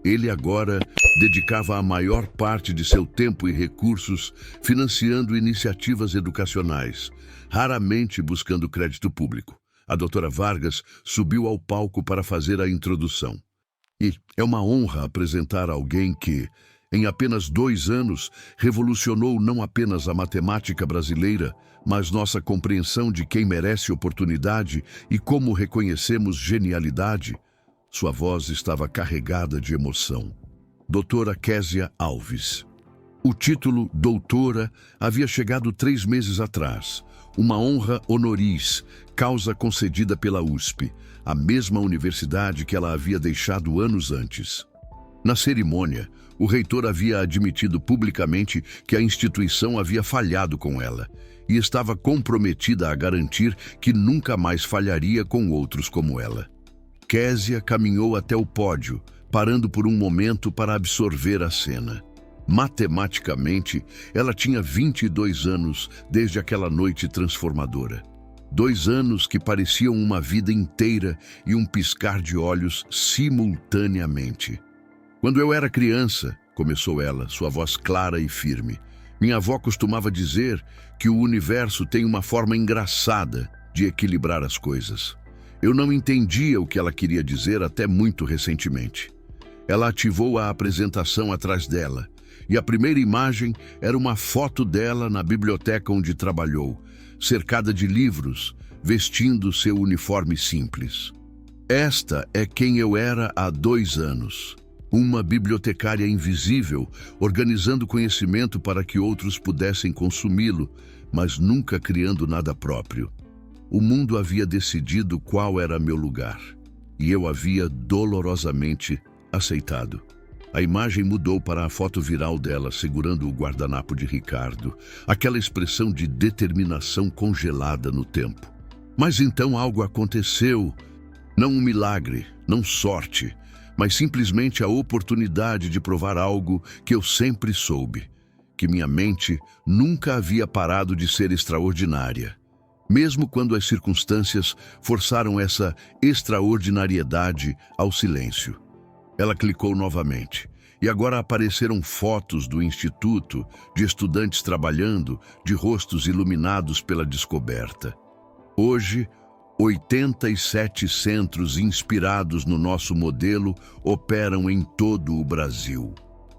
Ele agora dedicava a maior parte de seu tempo e recursos financiando iniciativas educacionais, raramente buscando crédito público. A doutora Vargas subiu ao palco para fazer a introdução. E é uma honra apresentar alguém que, em apenas 2 anos, revolucionou não apenas a matemática brasileira, mas nossa compreensão de quem merece oportunidade e como reconhecemos genialidade. Sua voz estava carregada de emoção. Doutora Késia Alves. O título doutora havia chegado 3 meses atrás. Uma honra honoris, causa concedida pela USP, a mesma universidade que ela havia deixado anos antes. Na cerimônia, o reitor havia admitido publicamente que a instituição havia falhado com ela e estava comprometida a garantir que nunca mais falharia com outros como ela. Késia caminhou até o pódio, parando por um momento para absorver a cena. Matematicamente, ela tinha 22 anos desde aquela noite transformadora. 2 anos que pareciam uma vida inteira e um piscar de olhos simultaneamente. Quando eu era criança, começou ela, sua voz clara e firme, minha avó costumava dizer que o universo tem uma forma engraçada de equilibrar as coisas. Eu não entendia o que ela queria dizer até muito recentemente. Ela ativou a apresentação atrás dela, e a primeira imagem era uma foto dela na biblioteca onde trabalhou, cercada de livros, vestindo seu uniforme simples. Esta é quem eu era há 2 anos. Uma bibliotecária invisível, organizando conhecimento para que outros pudessem consumi-lo, mas nunca criando nada próprio. O mundo havia decidido qual era meu lugar, e eu havia dolorosamente aceitado. A imagem mudou para a foto viral dela segurando o guardanapo de Ricardo, aquela expressão de determinação congelada no tempo. Mas então algo aconteceu, não um milagre, não sorte, mas simplesmente a oportunidade de provar algo que eu sempre soube, que minha mente nunca havia parado de ser extraordinária, mesmo quando as circunstâncias forçaram essa extraordinariedade ao silêncio. Ela clicou novamente, e agora apareceram fotos do instituto, de estudantes trabalhando, de rostos iluminados pela descoberta. Hoje, 87 centros inspirados no nosso modelo operam em todo o Brasil.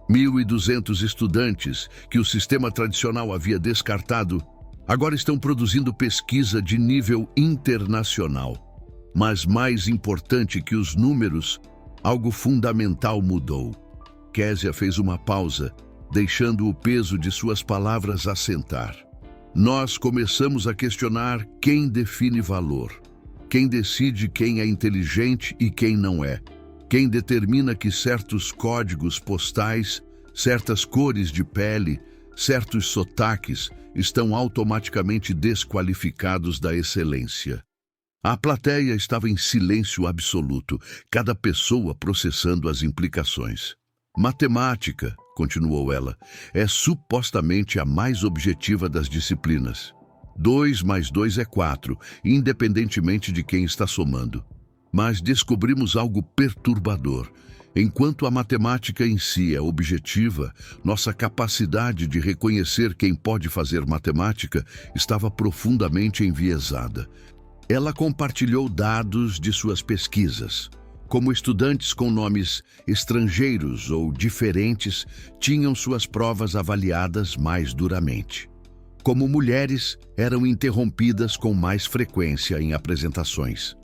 1.200 estudantes que o sistema tradicional havia descartado agora estão produzindo pesquisa de nível internacional. Mas mais importante que os números, algo fundamental mudou. Késia fez uma pausa, deixando o peso de suas palavras assentar. Nós começamos a questionar quem define valor, quem decide quem é inteligente e quem não é, quem determina que certos códigos postais, certas cores de pele, certos sotaques estão automaticamente desqualificados da excelência. A plateia estava em silêncio absoluto, cada pessoa processando as implicações. Matemática, continuou ela, é supostamente a mais objetiva das disciplinas. 2 mais 2 é 4, independentemente de quem está somando. Mas descobrimos algo perturbador. Enquanto a matemática em si é objetiva, nossa capacidade de reconhecer quem pode fazer matemática estava profundamente enviesada. Ela compartilhou dados de suas pesquisas. Como estudantes com nomes estrangeiros ou diferentes tinham suas provas avaliadas mais duramente. Como mulheres, eram interrompidas com mais frequência em apresentações.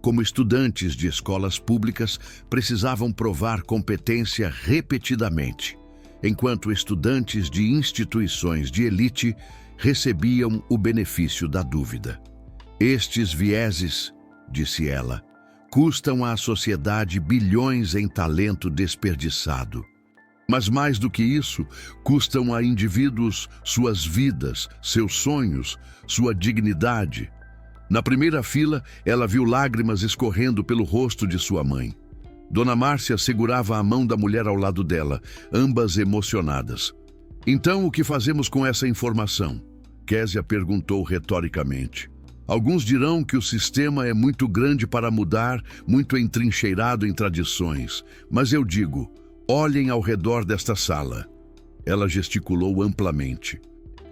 Como estudantes de escolas públicas, precisavam provar competência repetidamente, enquanto estudantes de instituições de elite recebiam o benefício da dúvida. Estes vieses, disse ela, custam à sociedade bilhões em talento desperdiçado. Mas mais do que isso, custam a indivíduos suas vidas, seus sonhos, sua dignidade. Na primeira fila, ela viu lágrimas escorrendo pelo rosto de sua mãe. Dona Márcia segurava a mão da mulher ao lado dela, ambas emocionadas. Então, o que fazemos com essa informação? Késia perguntou retoricamente. Alguns dirão que o sistema é muito grande para mudar, muito entrincheirado em tradições. Mas eu digo, olhem ao redor desta sala. Ela gesticulou amplamente.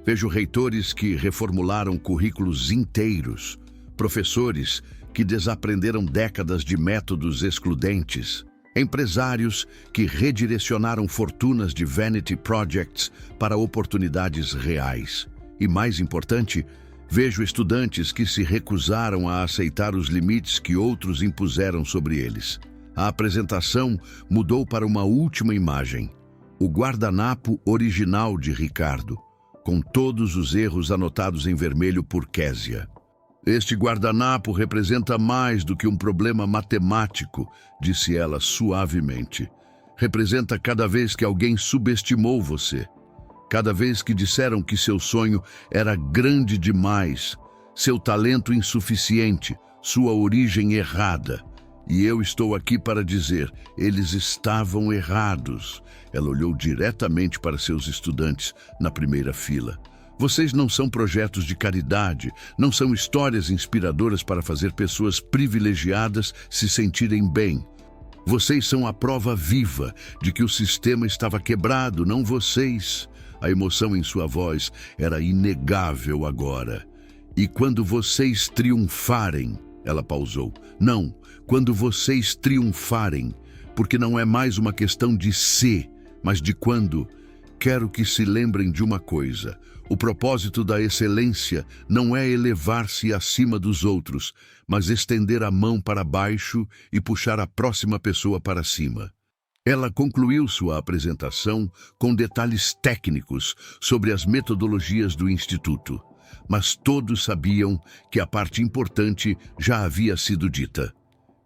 Vejo reitores que reformularam currículos inteiros, professores que desaprenderam décadas de métodos excludentes, empresários que redirecionaram fortunas de vanity projects para oportunidades reais. E mais importante, vejo estudantes que se recusaram a aceitar os limites que outros impuseram sobre eles. A apresentação mudou para uma última imagem, o guardanapo original de Ricardo, com todos os erros anotados em vermelho por Késia. Este guardanapo representa mais do que um problema matemático, disse ela suavemente. Representa cada vez que alguém subestimou você. Cada vez que disseram que seu sonho era grande demais, seu talento insuficiente, sua origem errada. E eu estou aqui para dizer, eles estavam errados. Ela olhou diretamente para seus estudantes na primeira fila. Vocês não são projetos de caridade, não são histórias inspiradoras para fazer pessoas privilegiadas se sentirem bem. Vocês são a prova viva de que o sistema estava quebrado, não vocês. A emoção em sua voz era inegável agora. E quando vocês triunfarem, ela pausou. Não, quando vocês triunfarem, porque não é mais uma questão de se, mas de quando. Quero que se lembrem de uma coisa. O propósito da excelência não é elevar-se acima dos outros, mas estender a mão para baixo e puxar a próxima pessoa para cima. Ela concluiu sua apresentação com detalhes técnicos sobre as metodologias do Instituto, mas todos sabiam que a parte importante já havia sido dita.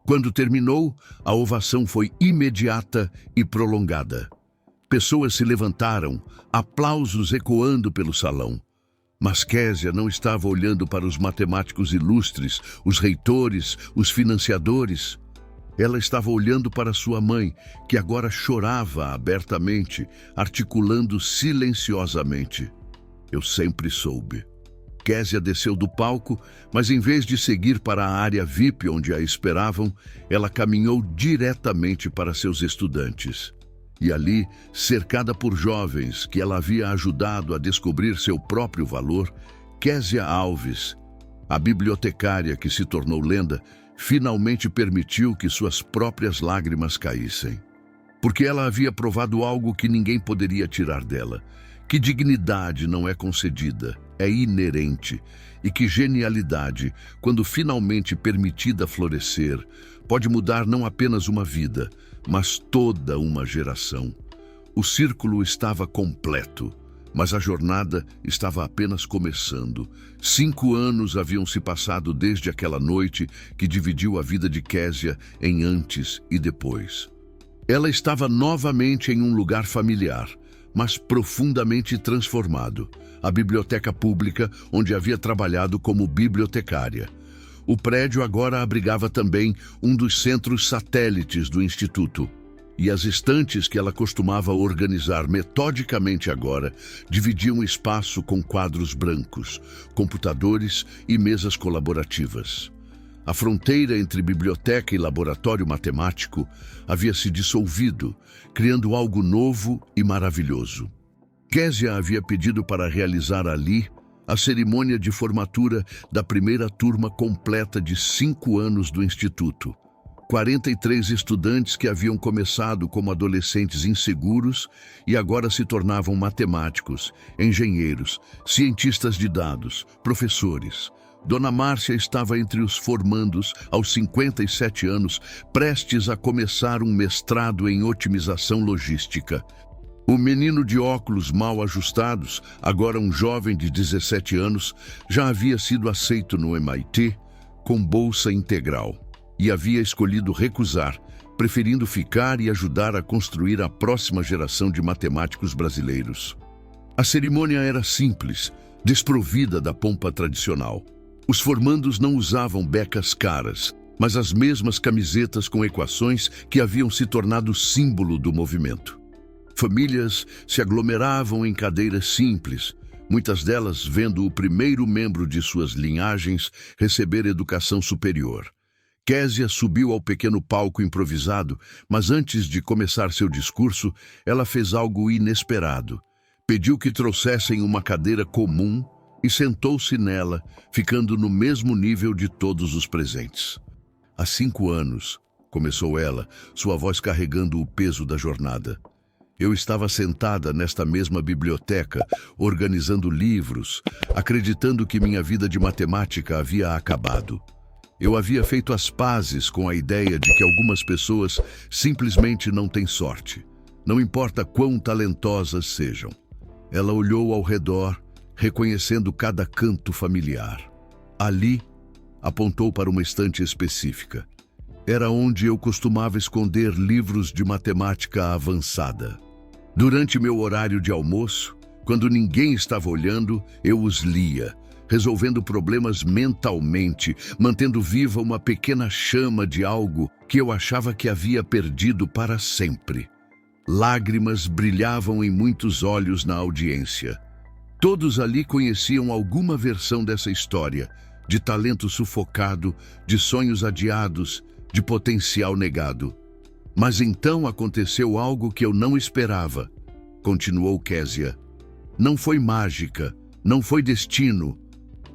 Quando terminou, a ovação foi imediata e prolongada. Pessoas se levantaram, aplausos ecoando pelo salão. Mas Késia não estava olhando para os matemáticos ilustres, os reitores, os financiadores. Ela estava olhando para sua mãe, que agora chorava abertamente, articulando silenciosamente. Eu sempre soube. Késia desceu do palco, mas em vez de seguir para a área VIP onde a esperavam, ela caminhou diretamente para seus estudantes. E ali, cercada por jovens que ela havia ajudado a descobrir seu próprio valor, Késia Alves, a bibliotecária que se tornou lenda, finalmente permitiu que suas próprias lágrimas caíssem. Porque ela havia provado algo que ninguém poderia tirar dela, que dignidade não é concedida, é inerente, e que genialidade, quando finalmente permitida florescer, pode mudar não apenas uma vida, mas toda uma geração. O círculo estava completo, mas a jornada estava apenas começando. 5 anos haviam se passado desde aquela noite que dividiu a vida de Késia em antes e depois. Ela estava novamente em um lugar familiar, mas profundamente transformado, a biblioteca pública onde havia trabalhado como bibliotecária. O prédio agora abrigava também um dos centros satélites do Instituto, e as estantes que ela costumava organizar metodicamente agora dividiam espaço com quadros brancos, computadores e mesas colaborativas. A fronteira entre biblioteca e laboratório matemático havia se dissolvido, criando algo novo e maravilhoso. Késia havia pedido para realizar ali a cerimônia de formatura da primeira turma completa de 5 anos do Instituto. 43 estudantes que haviam começado como adolescentes inseguros e agora se tornavam matemáticos, engenheiros, cientistas de dados, professores. Dona Márcia estava entre os formandos aos 57 anos, prestes a começar um mestrado em otimização logística. O menino de óculos mal ajustados, agora um jovem de 17 anos, já havia sido aceito no MIT com bolsa integral e havia escolhido recusar, preferindo ficar e ajudar a construir a próxima geração de matemáticos brasileiros. A cerimônia era simples, desprovida da pompa tradicional. Os formandos não usavam becas caras, mas as mesmas camisetas com equações que haviam se tornado símbolo do movimento. Famílias se aglomeravam em cadeiras simples, muitas delas vendo o primeiro membro de suas linhagens receber educação superior. Késia subiu ao pequeno palco improvisado, mas antes de começar seu discurso, ela fez algo inesperado. Pediu que trouxessem uma cadeira comum e sentou-se nela, ficando no mesmo nível de todos os presentes. Há 5 anos, começou ela, sua voz carregando o peso da jornada. Eu estava sentada nesta mesma biblioteca, organizando livros, acreditando que minha vida de matemática havia acabado. Eu havia feito as pazes com a ideia de que algumas pessoas simplesmente não têm sorte, não importa quão talentosas sejam. Ela olhou ao redor, reconhecendo cada canto familiar. Ali, apontou para uma estante específica. Era onde eu costumava esconder livros de matemática avançada. Durante meu horário de almoço, quando ninguém estava olhando, eu os lia, resolvendo problemas mentalmente, mantendo viva uma pequena chama de algo que eu achava que havia perdido para sempre. Lágrimas brilhavam em muitos olhos na audiência. Todos ali conheciam alguma versão dessa história, de talento sufocado, de sonhos adiados, de potencial negado. Mas então aconteceu algo que eu não esperava, continuou Késia. Não foi mágica, não foi destino.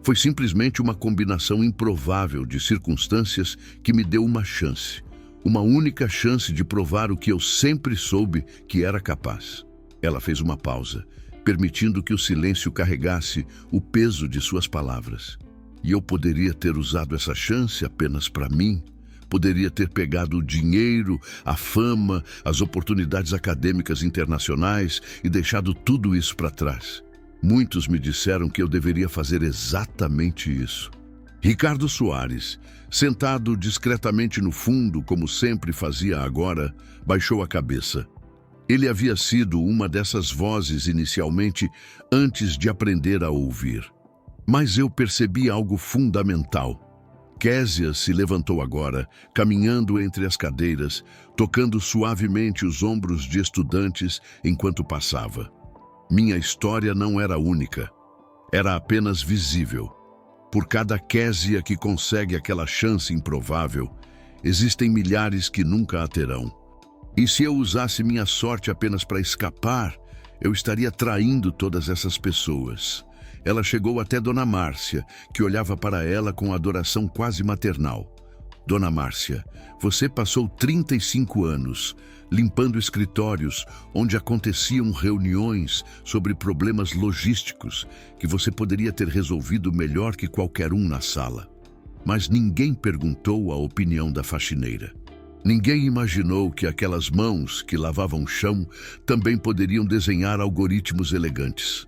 Foi simplesmente uma combinação improvável de circunstâncias que me deu uma chance. Uma única chance de provar o que eu sempre soube que era capaz. Ela fez uma pausa, permitindo que o silêncio carregasse o peso de suas palavras. E eu poderia ter usado essa chance apenas para mim, Poderia ter pegado o dinheiro, a fama, as oportunidades acadêmicas internacionais e deixado tudo isso para trás. Muitos me disseram que eu deveria fazer exatamente isso. Ricardo Soares, sentado discretamente no fundo, como sempre fazia agora, baixou a cabeça. Ele havia sido uma dessas vozes inicialmente, antes de aprender a ouvir. Mas eu percebi algo fundamental. Késia se levantou agora, caminhando entre as cadeiras, tocando suavemente os ombros de estudantes enquanto passava. Minha história não era única. Era apenas visível. Por cada Késia que consegue aquela chance improvável, existem milhares que nunca a terão. E se eu usasse minha sorte apenas para escapar, eu estaria traindo todas essas pessoas. Ela chegou até Dona Márcia, que olhava para ela com adoração quase maternal. Dona Márcia, você passou 35 anos limpando escritórios onde aconteciam reuniões sobre problemas logísticos que você poderia ter resolvido melhor que qualquer um na sala. Mas ninguém perguntou a opinião da faxineira. Ninguém imaginou que aquelas mãos que lavavam o chão também poderiam desenhar algoritmos elegantes.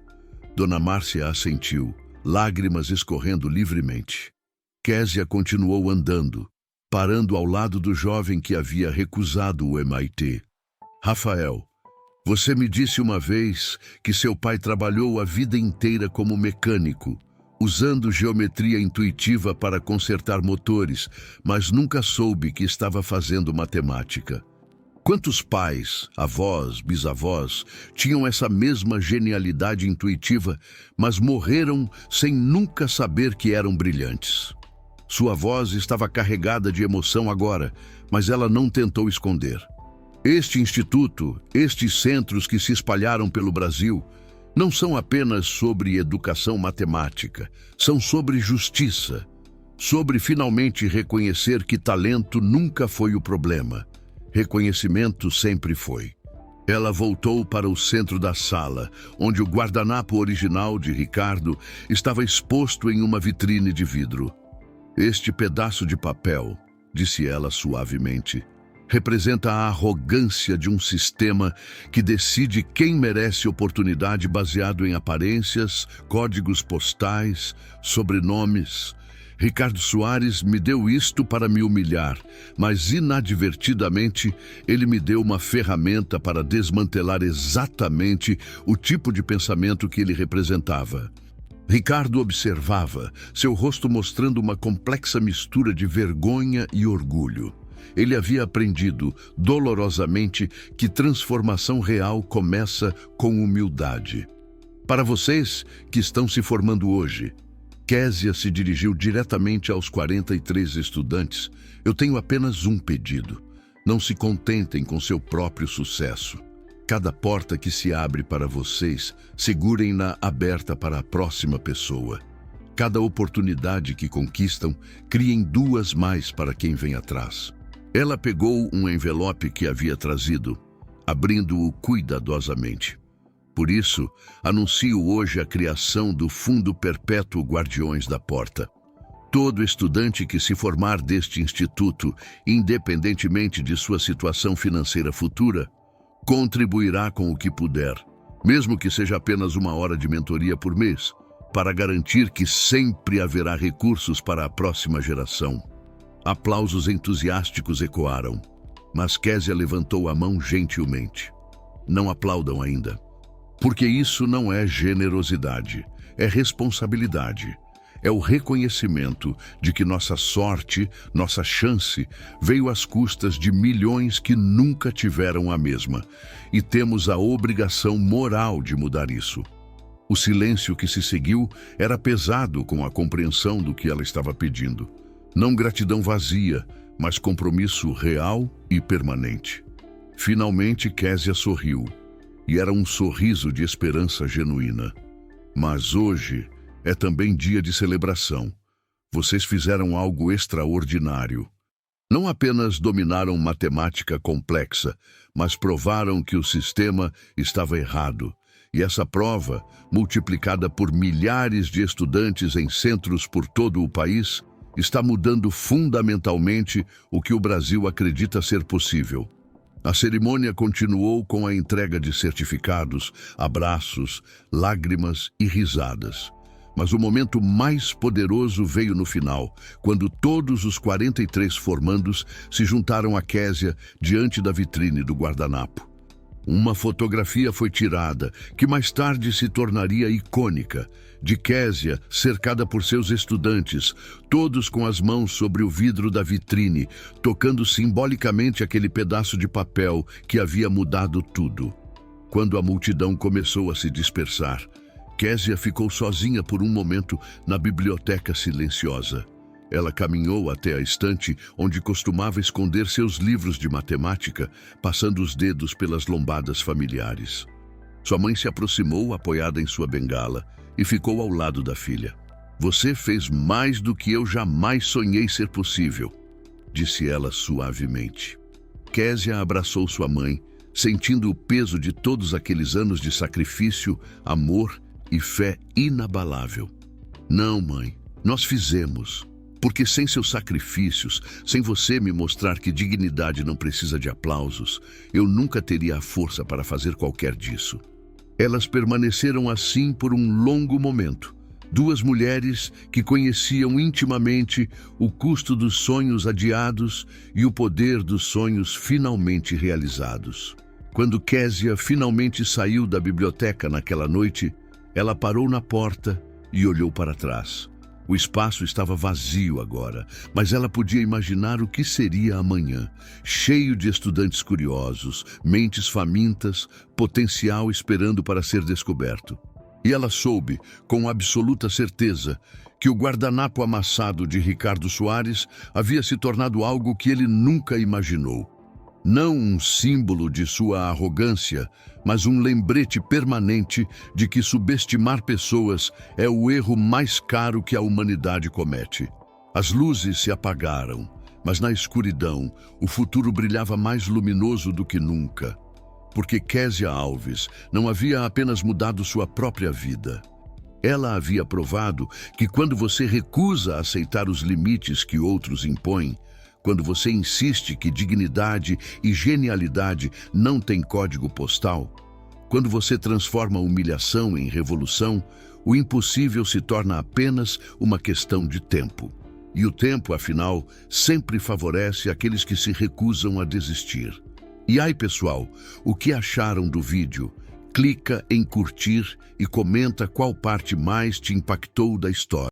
Dona Márcia assentiu, lágrimas escorrendo livremente. Késia continuou andando, parando ao lado do jovem que havia recusado o MIT. Rafael, você me disse uma vez que seu pai trabalhou a vida inteira como mecânico, usando geometria intuitiva para consertar motores, mas nunca soube que estava fazendo matemática. Quantos pais, avós, bisavós tinham essa mesma genialidade intuitiva, mas morreram sem nunca saber que eram brilhantes? Sua voz estava carregada de emoção agora, mas ela não tentou esconder. Este instituto, estes centros que se espalharam pelo Brasil, não são apenas sobre educação matemática, são sobre justiça, sobre finalmente reconhecer que talento nunca foi o problema. Reconhecimento sempre foi. Ela voltou para o centro da sala, onde o guardanapo original de Ricardo estava exposto em uma vitrine de vidro. Este pedaço de papel, disse ela suavemente, representa a arrogância de um sistema que decide quem merece oportunidade baseado em aparências, códigos postais, sobrenomes. Ricardo Soares me deu isto para me humilhar, mas inadvertidamente ele me deu uma ferramenta para desmantelar exatamente o tipo de pensamento que ele representava. Ricardo observava, seu rosto mostrando uma complexa mistura de vergonha e orgulho. Ele havia aprendido, dolorosamente, que transformação real começa com humildade. Para vocês que estão se formando hoje, Késia se dirigiu diretamente aos 43 estudantes. Eu tenho apenas um pedido. Não se contentem com seu próprio sucesso. Cada porta que se abre para vocês, segurem-na aberta para a próxima pessoa. Cada oportunidade que conquistam, criem duas mais para quem vem atrás. Ela pegou um envelope que havia trazido, abrindo-o cuidadosamente. Por isso, anuncio hoje a criação do Fundo Perpétuo Guardiões da Porta. Todo estudante que se formar deste instituto, independentemente de sua situação financeira futura, contribuirá com o que puder, mesmo que seja apenas 1 hora de mentoria por mês, para garantir que sempre haverá recursos para a próxima geração. Aplausos entusiásticos ecoaram, mas Késia levantou a mão gentilmente. Não aplaudam ainda. Porque isso não é generosidade, é responsabilidade. É o reconhecimento de que nossa sorte, nossa chance, veio às custas de milhões que nunca tiveram a mesma. E temos a obrigação moral de mudar isso. O silêncio que se seguiu era pesado com a compreensão do que ela estava pedindo. Não gratidão vazia, mas compromisso real e permanente. Finalmente Késia sorriu. E era um sorriso de esperança genuína. Mas hoje é também dia de celebração. Vocês fizeram algo extraordinário. Não apenas dominaram matemática complexa, mas provaram que o sistema estava errado. E essa prova, multiplicada por milhares de estudantes em centros por todo o país, está mudando fundamentalmente o que o Brasil acredita ser possível. A cerimônia continuou com a entrega de certificados, abraços, lágrimas e risadas. Mas o momento mais poderoso veio no final, quando todos os 43 formandos se juntaram a Késia diante da vitrine do guardanapo. Uma fotografia foi tirada, que mais tarde se tornaria icônica, de Késia cercada por seus estudantes, todos com as mãos sobre o vidro da vitrine, tocando simbolicamente aquele pedaço de papel que havia mudado tudo. Quando a multidão começou a se dispersar, Késia ficou sozinha por um momento na biblioteca silenciosa. Ela caminhou até a estante onde costumava esconder seus livros de matemática, passando os dedos pelas lombadas familiares. Sua mãe se aproximou, apoiada em sua bengala, e ficou ao lado da filha. "Você fez mais do que eu jamais sonhei ser possível", disse ela suavemente. Késia abraçou sua mãe, sentindo o peso de todos aqueles anos de sacrifício, amor e fé inabalável. "Não, mãe, nós fizemos. Porque sem seus sacrifícios, sem você me mostrar que dignidade não precisa de aplausos, eu nunca teria a força para fazer qualquer disso." Elas permaneceram assim por um longo momento. Duas mulheres que conheciam intimamente o custo dos sonhos adiados e o poder dos sonhos finalmente realizados. Quando Késia finalmente saiu da biblioteca naquela noite, ela parou na porta e olhou para trás. O espaço estava vazio agora, mas ela podia imaginar o que seria amanhã, cheio de estudantes curiosos, mentes famintas, potencial esperando para ser descoberto. E ela soube, com absoluta certeza, que o guardanapo amassado de Ricardo Soares havia se tornado algo que ele nunca imaginou. Não um símbolo de sua arrogância, mas um lembrete permanente de que subestimar pessoas é o erro mais caro que a humanidade comete. As luzes se apagaram, mas na escuridão o futuro brilhava mais luminoso do que nunca. Porque Késia Alves não havia apenas mudado sua própria vida. Ela havia provado que quando você recusa aceitar os limites que outros impõem, quando você insiste que dignidade e genialidade não têm código postal, quando você transforma a humilhação em revolução, o impossível se torna apenas uma questão de tempo. E o tempo, afinal, sempre favorece aqueles que se recusam a desistir. E aí, pessoal, o que acharam do vídeo? Clica em curtir e comenta qual parte mais te impactou da história.